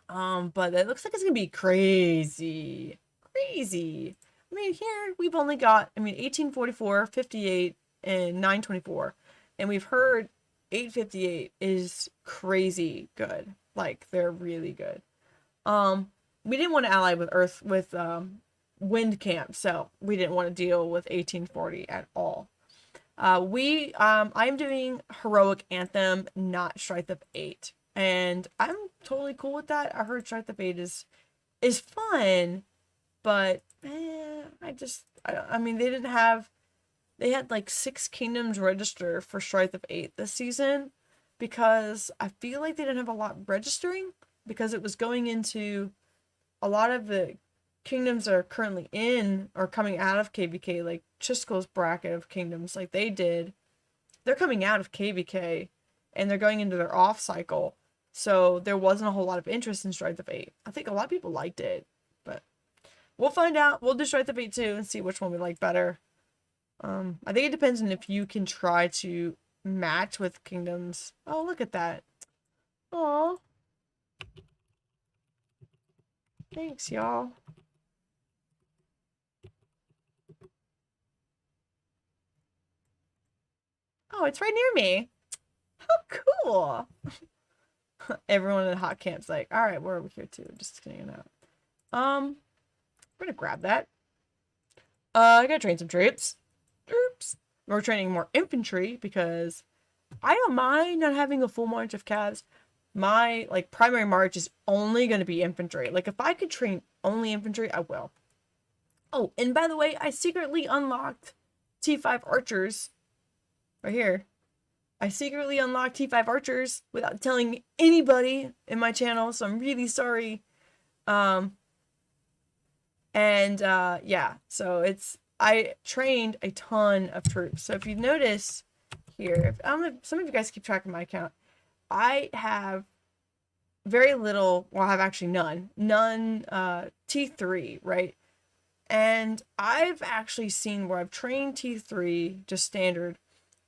But it looks like it's going to be crazy. Crazy. I mean, here we've only got, 1844, 58, and 924. And we've heard 858 is crazy good. Like, they're really good. We didn't want to ally with Wind Camp, so we didn't want to deal with 1840 at all. I'm doing Heroic Anthem, not Strike of 8. And I'm totally cool with that. I heard Strike of 8 is fun, but they had like 6 kingdoms register for Strike of 8 this season because I feel like they didn't have a lot registering because it was going into a lot of the kingdoms that are currently in or coming out of KVK, like Chisco's bracket of kingdoms, like they did. They're coming out of KVK and they're going into their off cycle. So there wasn't a whole lot of interest in Strike of 8. I think a lot of people liked it, but we'll find out. We'll do Strike of 8 too and see which one we like better. I think it depends on if you can try to match with kingdoms. Oh, look at that. Aw. Thanks, y'all. Oh, it's right near me. How cool. Everyone in the hot camp's like, all right, we're over here too. Just hanging out. I'm gonna grab that. I gotta train some troops. Oops. We're training more infantry because I don't mind not having a full march of calves. My like primary march is only gonna be infantry. Like if I could train only infantry, I will. Oh, and by the way, I secretly unlocked T5 archers right here. I secretly unlocked T5 archers without telling anybody in my channel, so I'm really sorry. Yeah, so I trained a ton of troops. So if you notice here, I don't know if some of you guys keep track of my account, I have very little, well, I have actually none T3, right? And I've actually seen where I've trained T3 just standard,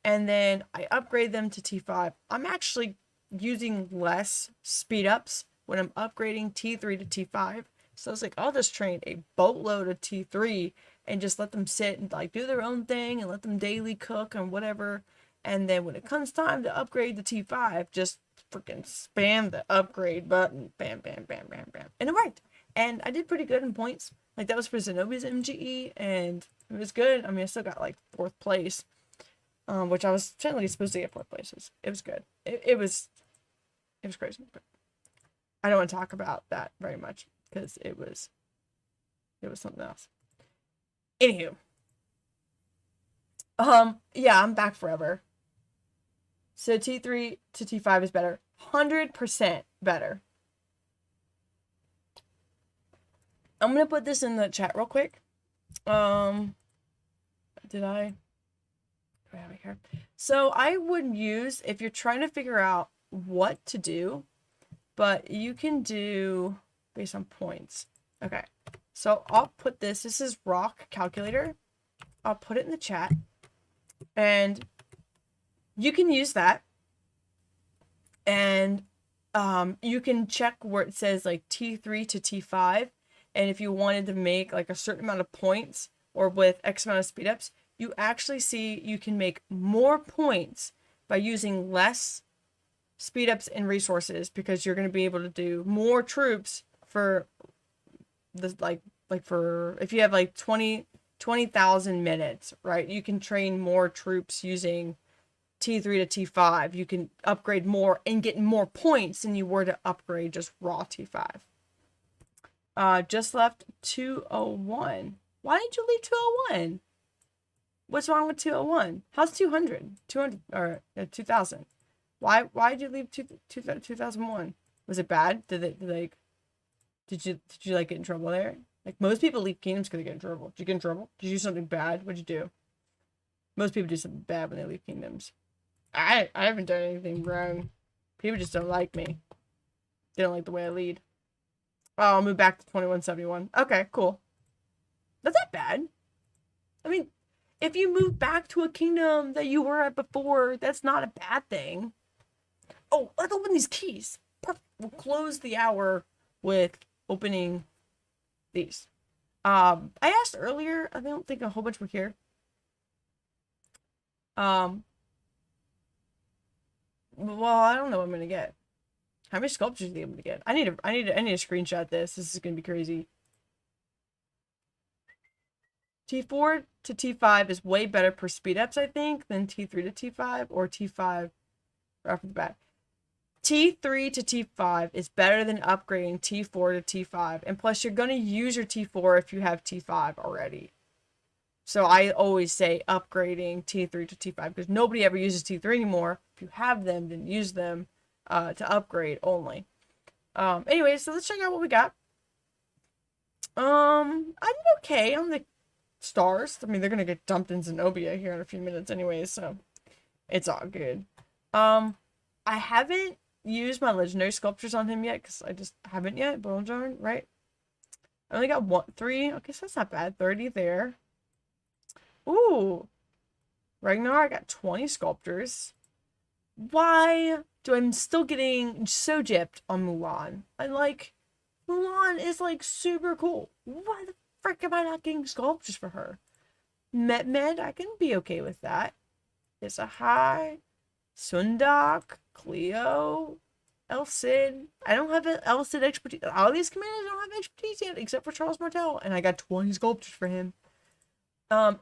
and then I upgrade them to T5. I'm actually using less speed ups when I'm upgrading T3 to T5. So it's like, I'll just train a boatload of T3 and just let them sit and like do their own thing and let them daily cook and whatever. And then when it comes time to upgrade the T5, just freaking spam the upgrade button. Bam, bam, bam, bam, bam. And it worked. And I did pretty good in points. Like that was for Zenobia's MGE and it was good. I mean, I still got like 4th place, which I was technically supposed to get 4th places. It was good. It was crazy. But I don't want to talk about that very much because it was something else. Anywho. Yeah, I'm back forever. So T3 to T5 is better. 100% better. I'm going to put this in the chat real quick. Did I have it here? So I would use, if you're trying to figure out what to do, but you can do based on points. Okay. So I'll put this is RoK calculator. I'll put it in the chat. And you can use that. And you can check where it says like T3 to T5. And if you wanted to make like a certain amount of points or with X amount of speed ups, you actually see you can make more points by using less speed ups and resources because you're going to be able to do more troops for this like for if you have like 20,000 minutes, right? You can train more troops using T3 to T5. You can upgrade more and get more points than you were to upgrade just raw T5. Just left 201. Why did you leave 201? What's wrong with 201? How's 200? 200 or 2000? Why did you leave 2001? Was it bad? Did you like get in trouble there? Like most people leave kingdoms because they get in trouble. Did you get in trouble? Did you do something bad? What'd you do? Most people do something bad when they leave kingdoms. I haven't done anything wrong. People just don't like me. They don't like the way I lead. Oh, I'll move back to 2171. Okay, cool. That's not bad. I mean, if you move back to a kingdom that you were at before, that's not a bad thing. Oh, let's open these keys. Perfect. We'll close the hour with opening these. I asked earlier, I don't think a whole bunch were here. Well, I don't know what I'm gonna get. How many sculptures are you able to get? I need to screenshot this. This is gonna be crazy. T4 to T5 is way better per speed ups, I think, than T3 to T5 or T5 right off the bat. T3 to T5 is better than upgrading T4 to T5. And plus, you're going to use your T4 if you have T5 already. So I always say upgrading T3 to T5 because nobody ever uses T3 anymore. If you have them, then use them to upgrade only. Anyway, so let's check out what we got. I did okay on the stars. I mean, they're going to get dumped in Zenobia here in a few minutes anyway, so it's all good. I haven't used my legendary sculptures on him yet because I just haven't yet. Bonjour, right? I only got 3. Okay, so that's not bad. 30 there. Ooh. Ragnar, I got 20 sculptors. Why do I'm still getting so gypped on Mulan? Mulan is like super cool. Why the frick am I not getting sculptures for her? Med, I can be okay with that. It's a high. Sundok, Cleo, El Cid. I don't have El Cid expertise. All these commanders don't have expertise yet, except for Charles Martel, and I got 20 sculptures for him. El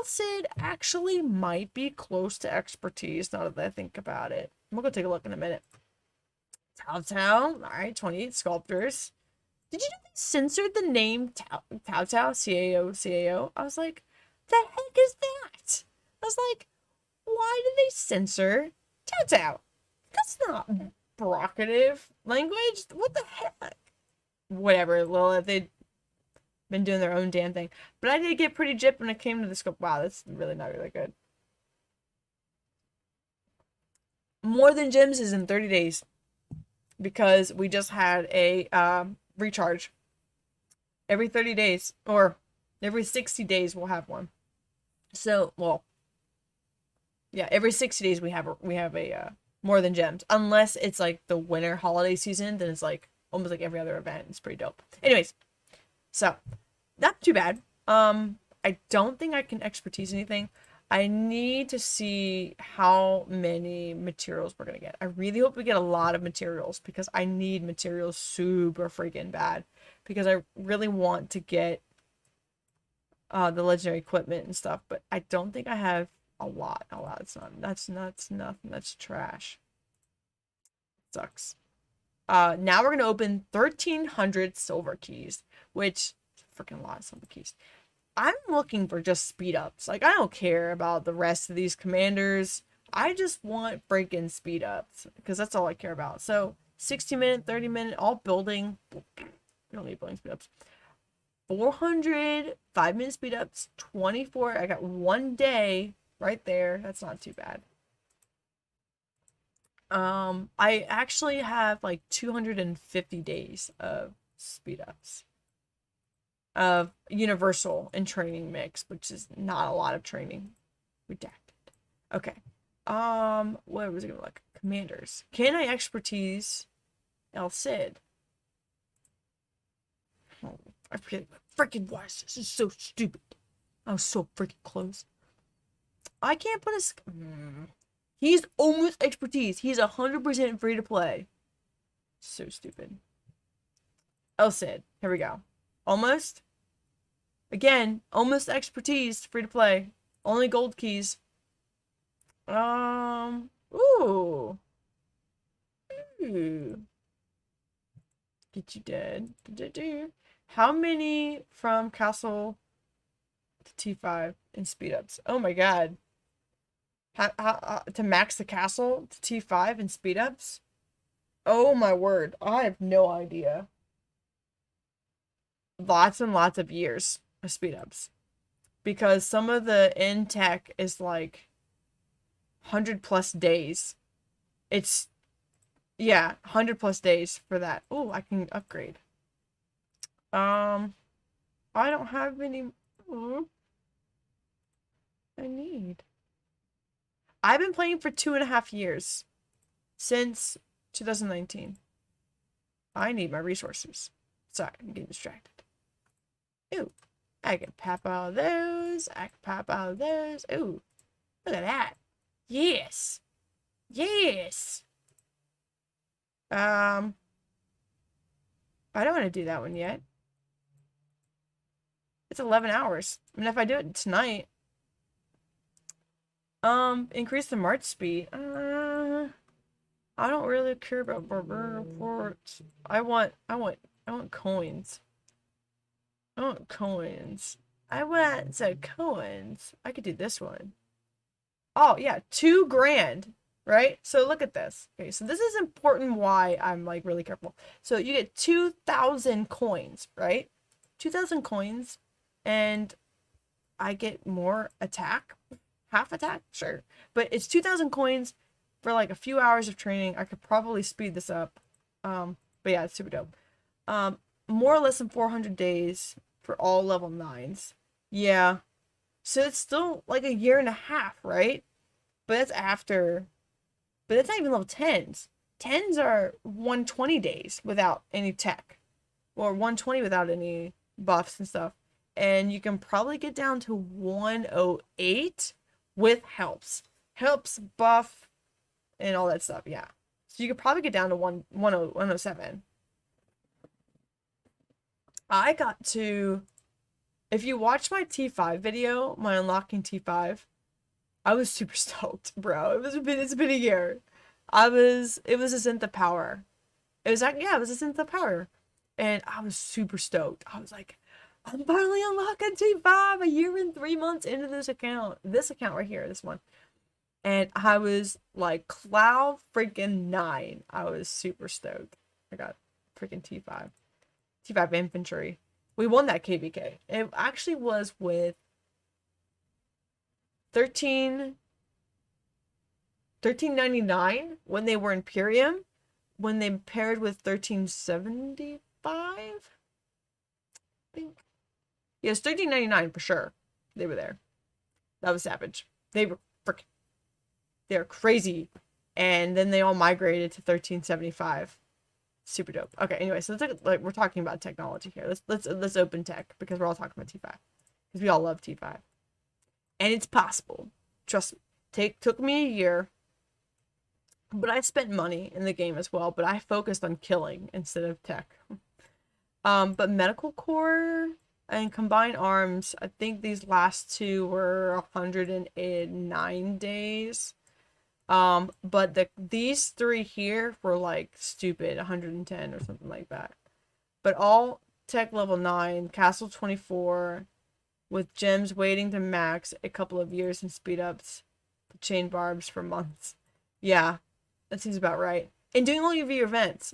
Cid actually might be close to expertise now that I think about it. We'll go take a look in a minute. Tao Tao, alright, 28 sculptors. Did you know they censored the name Tao Tao, CAO? I was like, the heck is that? I was like, why did they censor Tao Tao? That's not provocative language. What the heck? Whatever, Lilith, they've been doing their own damn thing. But I did get pretty gypped when it came to the scope. Wow, that's really not really good. More Than Gems is in 30 days. Because we just had a recharge. Every 30 days, or every 60 days, we'll have one. So, well, yeah, every 60 days we have a More Than Gems. Unless it's like the winter holiday season, then it's like almost like every other event. It's pretty dope. Anyways, so not too bad. I don't think I can expertise anything. I need to see how many materials we're gonna get. I really hope we get a lot of materials because I need materials super freaking bad because I really want to get the legendary equipment and stuff, but I don't think I have a lot. That's nothing. That's trash. Sucks. Now we're gonna open 1,300 silver keys, which is a freaking lot of silver keys. I'm looking for just speed ups. Like, I don't care about the rest of these commanders. I just want freaking speed ups because that's all I care about. So 60-minute, 30-minute, all building. We don't need building speed ups. 400 5-minute speed ups, 24. I got 1 day right there. That's not too bad. I actually have like 250 days of speed ups. Of universal and training mix, which is not a lot of training. Redacted. Okay. What was it gonna look? Commanders. Can I expertise El Cid? Oh, I forget. Freaking YSS. This is so stupid. I was so freaking close. I can't put a. He's almost expertise. He's 100% free to play. So stupid. El Cid. Here we go. Almost. Again, almost expertise, free to play. Only gold keys. Ooh. Get you dead. How many from castle to T5 in speed ups? Oh my god. How to max the castle to T5 in speed ups? Oh my word. I have no idea. Lots and lots of years of speed ups because some of the end tech is like 100+ days. It's 100+ days for that. Oh, I can upgrade. I don't have any more I need. I've been playing for 2.5 years since 2019. I need my resources. Sorry, I'm getting distracted. Ooh, I can pop all those. I can pop all those. Ooh, look at that. Yes. Yes. I don't want to do that one yet. It's 11 hours. I mean, if I do it tonight. Increase the march speed. I don't really care about barbarian reports. I want coins. I want coins. I want some coins. I could do this one. Oh, yeah. 2 grand, right? So look at this. Okay, so this is important why I'm like really careful. So you get 2,000 coins, right? 2,000 coins, and I get more attack. Half attack? Sure. But it's 2,000 coins for like a few hours of training. I could probably speed this up. But yeah, it's super dope. More or less than 400 days for all level 9s. Yeah. So it's still like a year and a half, right? But that's after. But that's not even level 10s. 10s are 120 days without any tech. Or 120 without any buffs and stuff. And you can probably get down to 108 with helps. Helps buff and all that stuff. Yeah. So you could probably get down to 107. I got to, if you watch my T5 video, my unlocking T5, I was super stoked, bro. It's been a year. It was a synth of power. It was like, yeah, it was a synth of power. And I was super stoked. I was like, I'm finally unlocking T5 a year and 3 months into this account. This account right here, this one. And I was like cloud freaking 9. I was super stoked. I got freaking T5. T5 infantry. We won that KVK. It actually was with 1399 when they were Imperium. When they paired with 1375, I think. Yes, 1399 for sure. They were there. That was savage. They were freaking. They're crazy. And then they all migrated to 1375. Super dope. Okay, anyway, so we're talking about technology here. Let's open tech because we're all talking about T5. Because we all love T5. And it's possible. Trust me. Took me a year. But I spent money in the game as well, but I focused on killing instead of tech. But medical core and combined arms, I think these last two were 109 days. But these three here were like stupid, 110 or something like that. But all tech level 9, castle 24, with gems waiting to max a couple of years and speed ups to chain barbs for months. Yeah, that seems about right. And doing all of your events.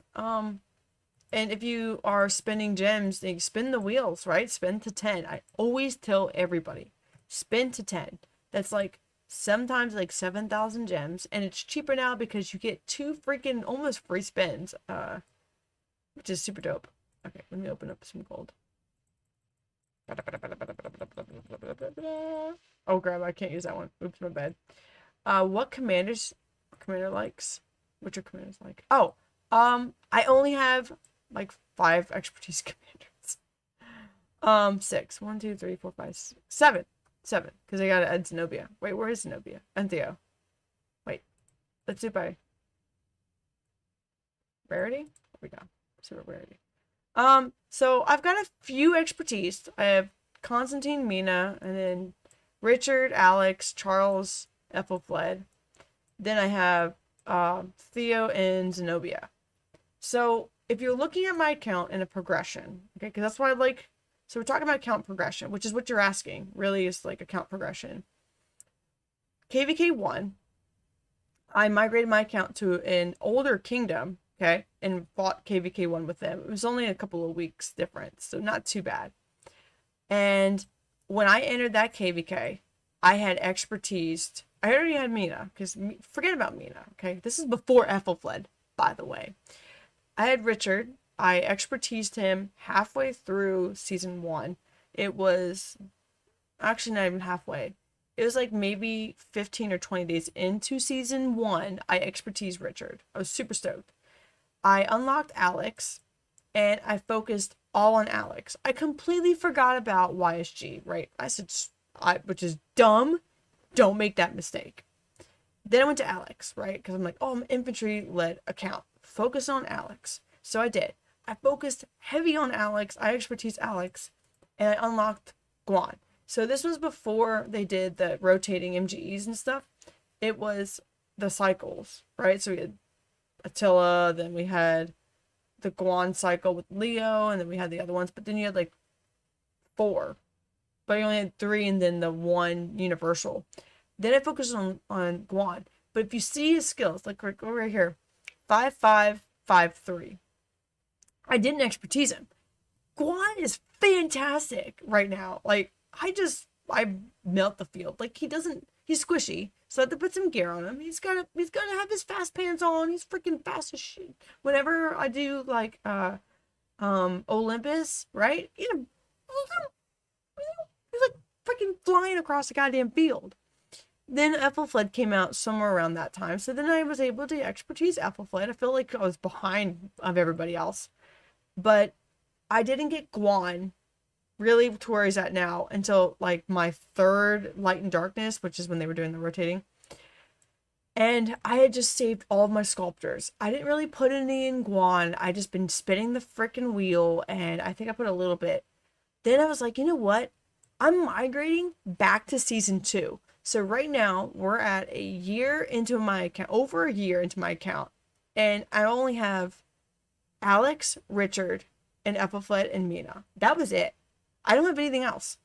And if you are spending gems, then you spin the wheels, right? Spin to 10. I always tell everybody, spin to 10. That's like sometimes like 7,000 gems, and it's cheaper now because you get 2 freaking almost free spins, which is super dope. Okay, let me open up some gold. Oh crap, I can't use that one. Oops, my bad. What commander likes? Which are commanders like? Oh, I only have like 5 expertise commanders. 6. 1, 2, 3, 4, 5, 6, 7. 7, because I gotta add Zenobia. Wait, where is Zenobia? And Theo. Wait, let's do it by rarity. There we go. Super rarity. So I've got a few expertise. I have Constantine, Mina, and then Richard, Alex, Charles, Ethelfled. Then I have Theo and Zenobia. So if you're looking at my account in a progression, okay, because that's why I like. So we're talking about account progression, which is what you're asking. Really is like account progression. KVK 1, I migrated my account to an older kingdom, okay, and fought KVK 1 with them. It was only a couple of weeks difference, so not too bad. And when I entered that KVK, I had expertise. I already had Mina, because forget about Mina, okay? This is before Ethelfled, by the way. I had Richard. I expertised him halfway through season 1. It was actually not even halfway. It was like maybe 15 or 20 days into season 1. I expertised Richard. I was super stoked. I unlocked Alex, and I focused all on Alex. I completely forgot about YSG, right? I said, which is dumb. Don't make that mistake. Then I went to Alex, right? Because I'm like, oh, I'm infantry-led account. Focus on Alex. So I did. I focused heavy on Alex. I expertised Alex, and I unlocked Guan. So this was before they did the rotating MGEs and stuff. It was the cycles, right? So we had Attila, then we had the Guan cycle with Leo, and then we had the other ones. But then you had like 4. But you only had 3, and then the 1 universal. Then I focused on Guan. But if you see his skills, like right here, 5, 5, 5, 3. I didn't expertise him. Guan is fantastic right now. Like, I melt the field. Like, he's squishy. So I have to put some gear on him. He's gotta have his fast pants on. He's freaking fast as shit. Whenever I do like Olympus, right? He's like freaking flying across the goddamn field. Then Ethelfled came out somewhere around that time. So then I was able to expertise Ethelfled. I feel like I was behind of everybody else. But I didn't get Guan really to where he's at now until like my 3rd Light and Darkness, which is when they were doing the rotating. And I had just saved all of my sculptors. I didn't really put any in Guan. I just been spinning the freaking wheel, and I think I put a little bit. Then I was like, you know what? I'm migrating back to season 2. So right now we're at a year into my account, over a year into my account, and I only have Alex, Richard, and Ethelfled and Mina. That was it. I don't have anything else.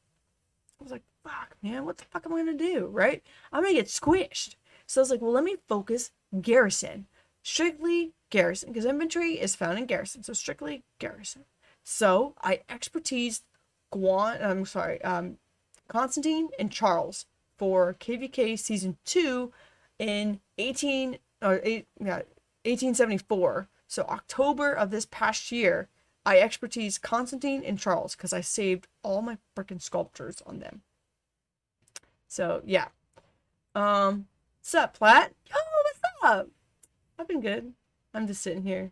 I was like, fuck, man, what the fuck am I gonna do? Right? I'm gonna get squished. So I was like, well, let me focus Garrison. Strictly Garrison, because inventory is found in Garrison. So strictly Garrison. So I expertise Constantine and Charles for KVK season 2 in 1874. So October of this past year, I expertise Constantine and Charles because I saved all my freaking sculptures on them. So yeah. What's up, Platt? Yo, what's up? I've been good. I'm just sitting here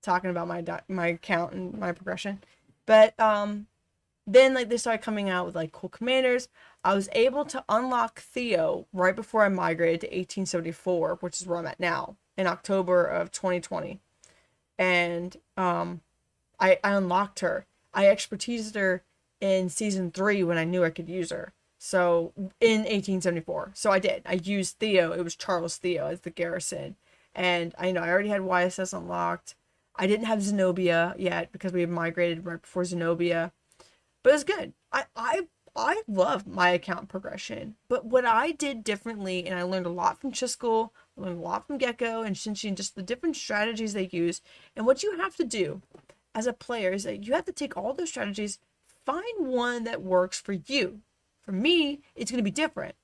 talking about my account and my progression. But then like they started coming out with like cool commanders. I was able to unlock Theo right before I migrated to 1874, which is where I'm at now, in October of 2020. And I unlocked her. I expertised her in season 3 when I knew I could use her. So in 1874. So I did. I used Theo. It was Charles Theo as the garrison. And I already had YSS unlocked. I didn't have Zenobia yet because we had migrated right before Zenobia. But it's good. I love my account progression. But what I did differently, and I learned a lot from Chiskel, I learned a lot from Gecko and Shinshin, just the different strategies they use. And what you have to do as a player is that you have to take all those strategies, find one that works for you. For me, it's going to be different.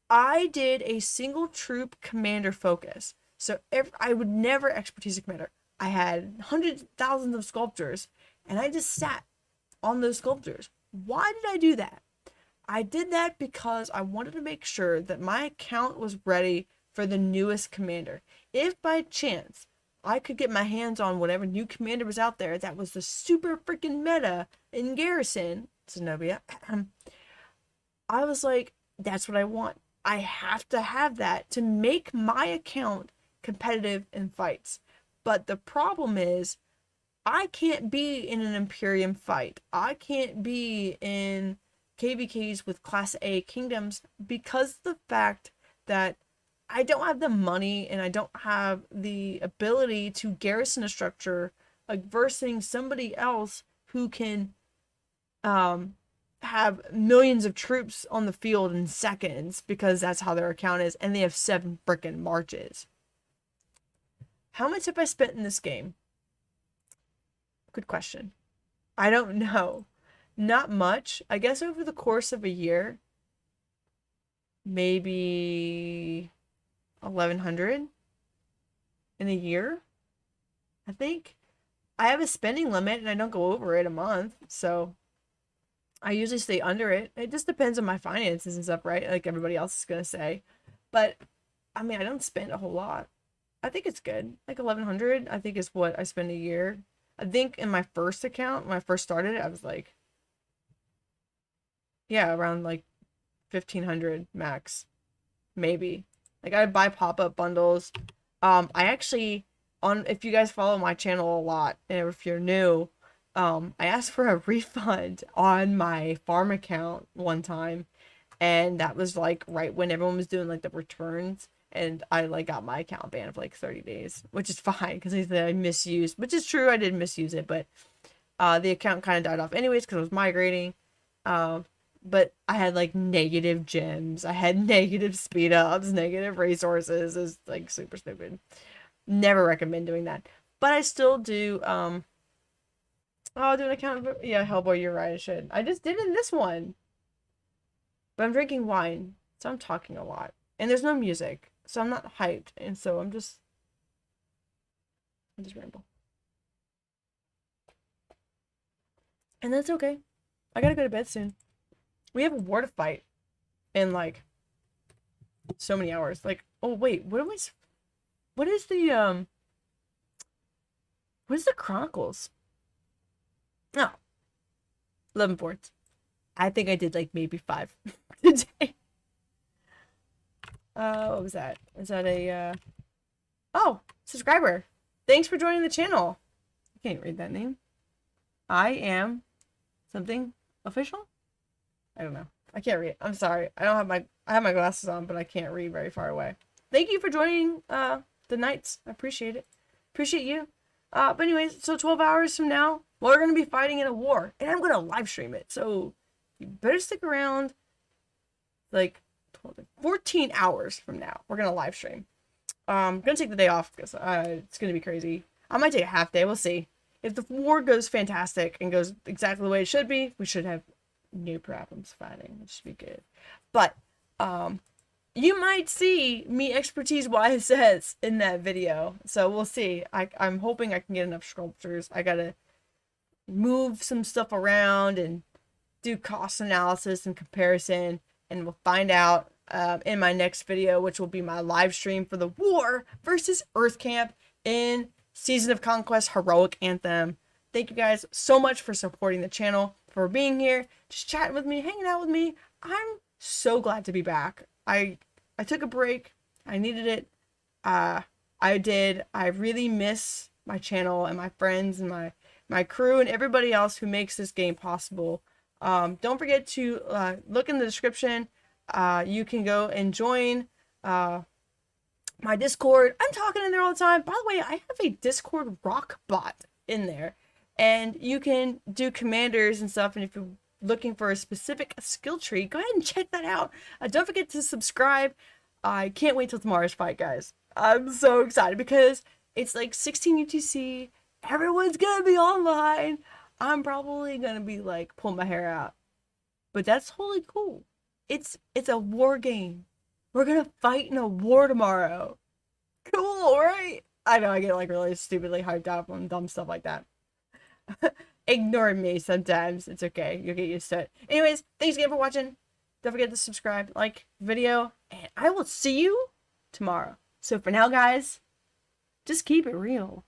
I did a single troop commander focus. So I would never expertise a commander. I had hundreds, thousands of sculptors, and I just sat on those sculptors. Why did I do that? I did that because I wanted to make sure that my account was ready for the newest commander. If by chance I could get my hands on whatever new commander was out there that was the super freaking meta in Garrison, Zenobia, I was like, that's what I want. I have to have that to make my account competitive in fights. But the problem is, I can't be in an Imperium fight. I can't be in KVKs with Class A kingdoms because of the fact that I don't have the money and I don't have the ability to garrison a structure versus somebody else who can have millions of troops on the field in seconds because that's how their account is, and they have 7 frickin' marches. How much have I spent in this game? Good question. I don't know. Not much. I guess over the course of a year, maybe 1,100 in a year, I think. I have a spending limit and I don't go over it a month, so I usually stay under it. It just depends on my finances and stuff, right? Like everybody else is gonna say. But I mean, I don't spend a whole lot. I think it's good. Like 1,100, I think is what I spend a year. I think in my first account, when I first started it, I was like, yeah, around like 1,500 max, maybe. Like I'd buy pop-up bundles. I actually, if you guys follow my channel a lot, and if you're new, I asked for a refund on my farm account one time, and that was like right when everyone was doing like the returns, and I like got my account banned for like 30 days, which is fine because they said I misused, which is true, I did misuse it, but the account kind of died off anyways because I was migrating. But I had like negative gems, I had negative speed ups, negative resources. It's like super stupid. Never recommend doing that. But I still do do an account. Yeah, Hellboy, you're right, I should. I just did in this one. But I'm drinking wine, so I'm talking a lot. And there's no music, so I'm not hyped. And so I just ramble. And that's okay. I gotta go to bed soon. We have a war to fight in like so many hours. Like, oh wait, what is the Chronicles? No. 11 boards. I think I did like maybe 5 today. What was that? Is that a, oh, subscriber. Thanks for joining the channel. I can't read that name. I am something official? I don't know. I can't read. I'm sorry. I have my glasses on, but I can't read very far away. Thank you for joining the Knights. I appreciate it. Appreciate you. But anyways, so 12 hours from now, we're going to be fighting in a war, and I'm going to live stream it. So you better stick around. Like 14 hours from now, we're going to live stream. I'm going to take the day off because it's going to be crazy. I might take a half day. We'll see. If the war goes fantastic and goes exactly the way it should be, we should have no problems fighting. It should be good. But you might see me expertise YSS in that video. So we'll see. I'm hoping I can get enough sculptures. I gotta move some stuff around and do cost analysis and comparison. And we'll find out in my next video, which will be my live stream for the war versus Earth Camp in Season of Conquest Heroic Anthem. Thank you guys so much for supporting the channel, for being here, just chatting with me, hanging out with me. I'm so glad to be back. I took a break. I needed it. I did. I really miss my channel and my friends and my crew and everybody else who makes this game possible. Don't forget to look in the description. You can go and join my Discord. I'm talking in there all the time. By the way, I have a Discord RoK bot in there. And you can do commanders and stuff. And if you're looking for a specific skill tree, go ahead and check that out. Don't forget to subscribe. I can't wait till tomorrow's fight, guys. I'm so excited because it's like 16 UTC. Everyone's gonna be online. I'm probably gonna be like pulling my hair out. But that's totally cool. It's a war game. We're gonna fight in a war tomorrow. Cool, right? I know I get like really stupidly hyped up on dumb stuff like that. Ignore me sometimes. It's okay. You'll get used to it. Anyways, thanks again for watching. Don't forget to subscribe, like the video, and I will see you tomorrow. So for now, guys, just keep it real.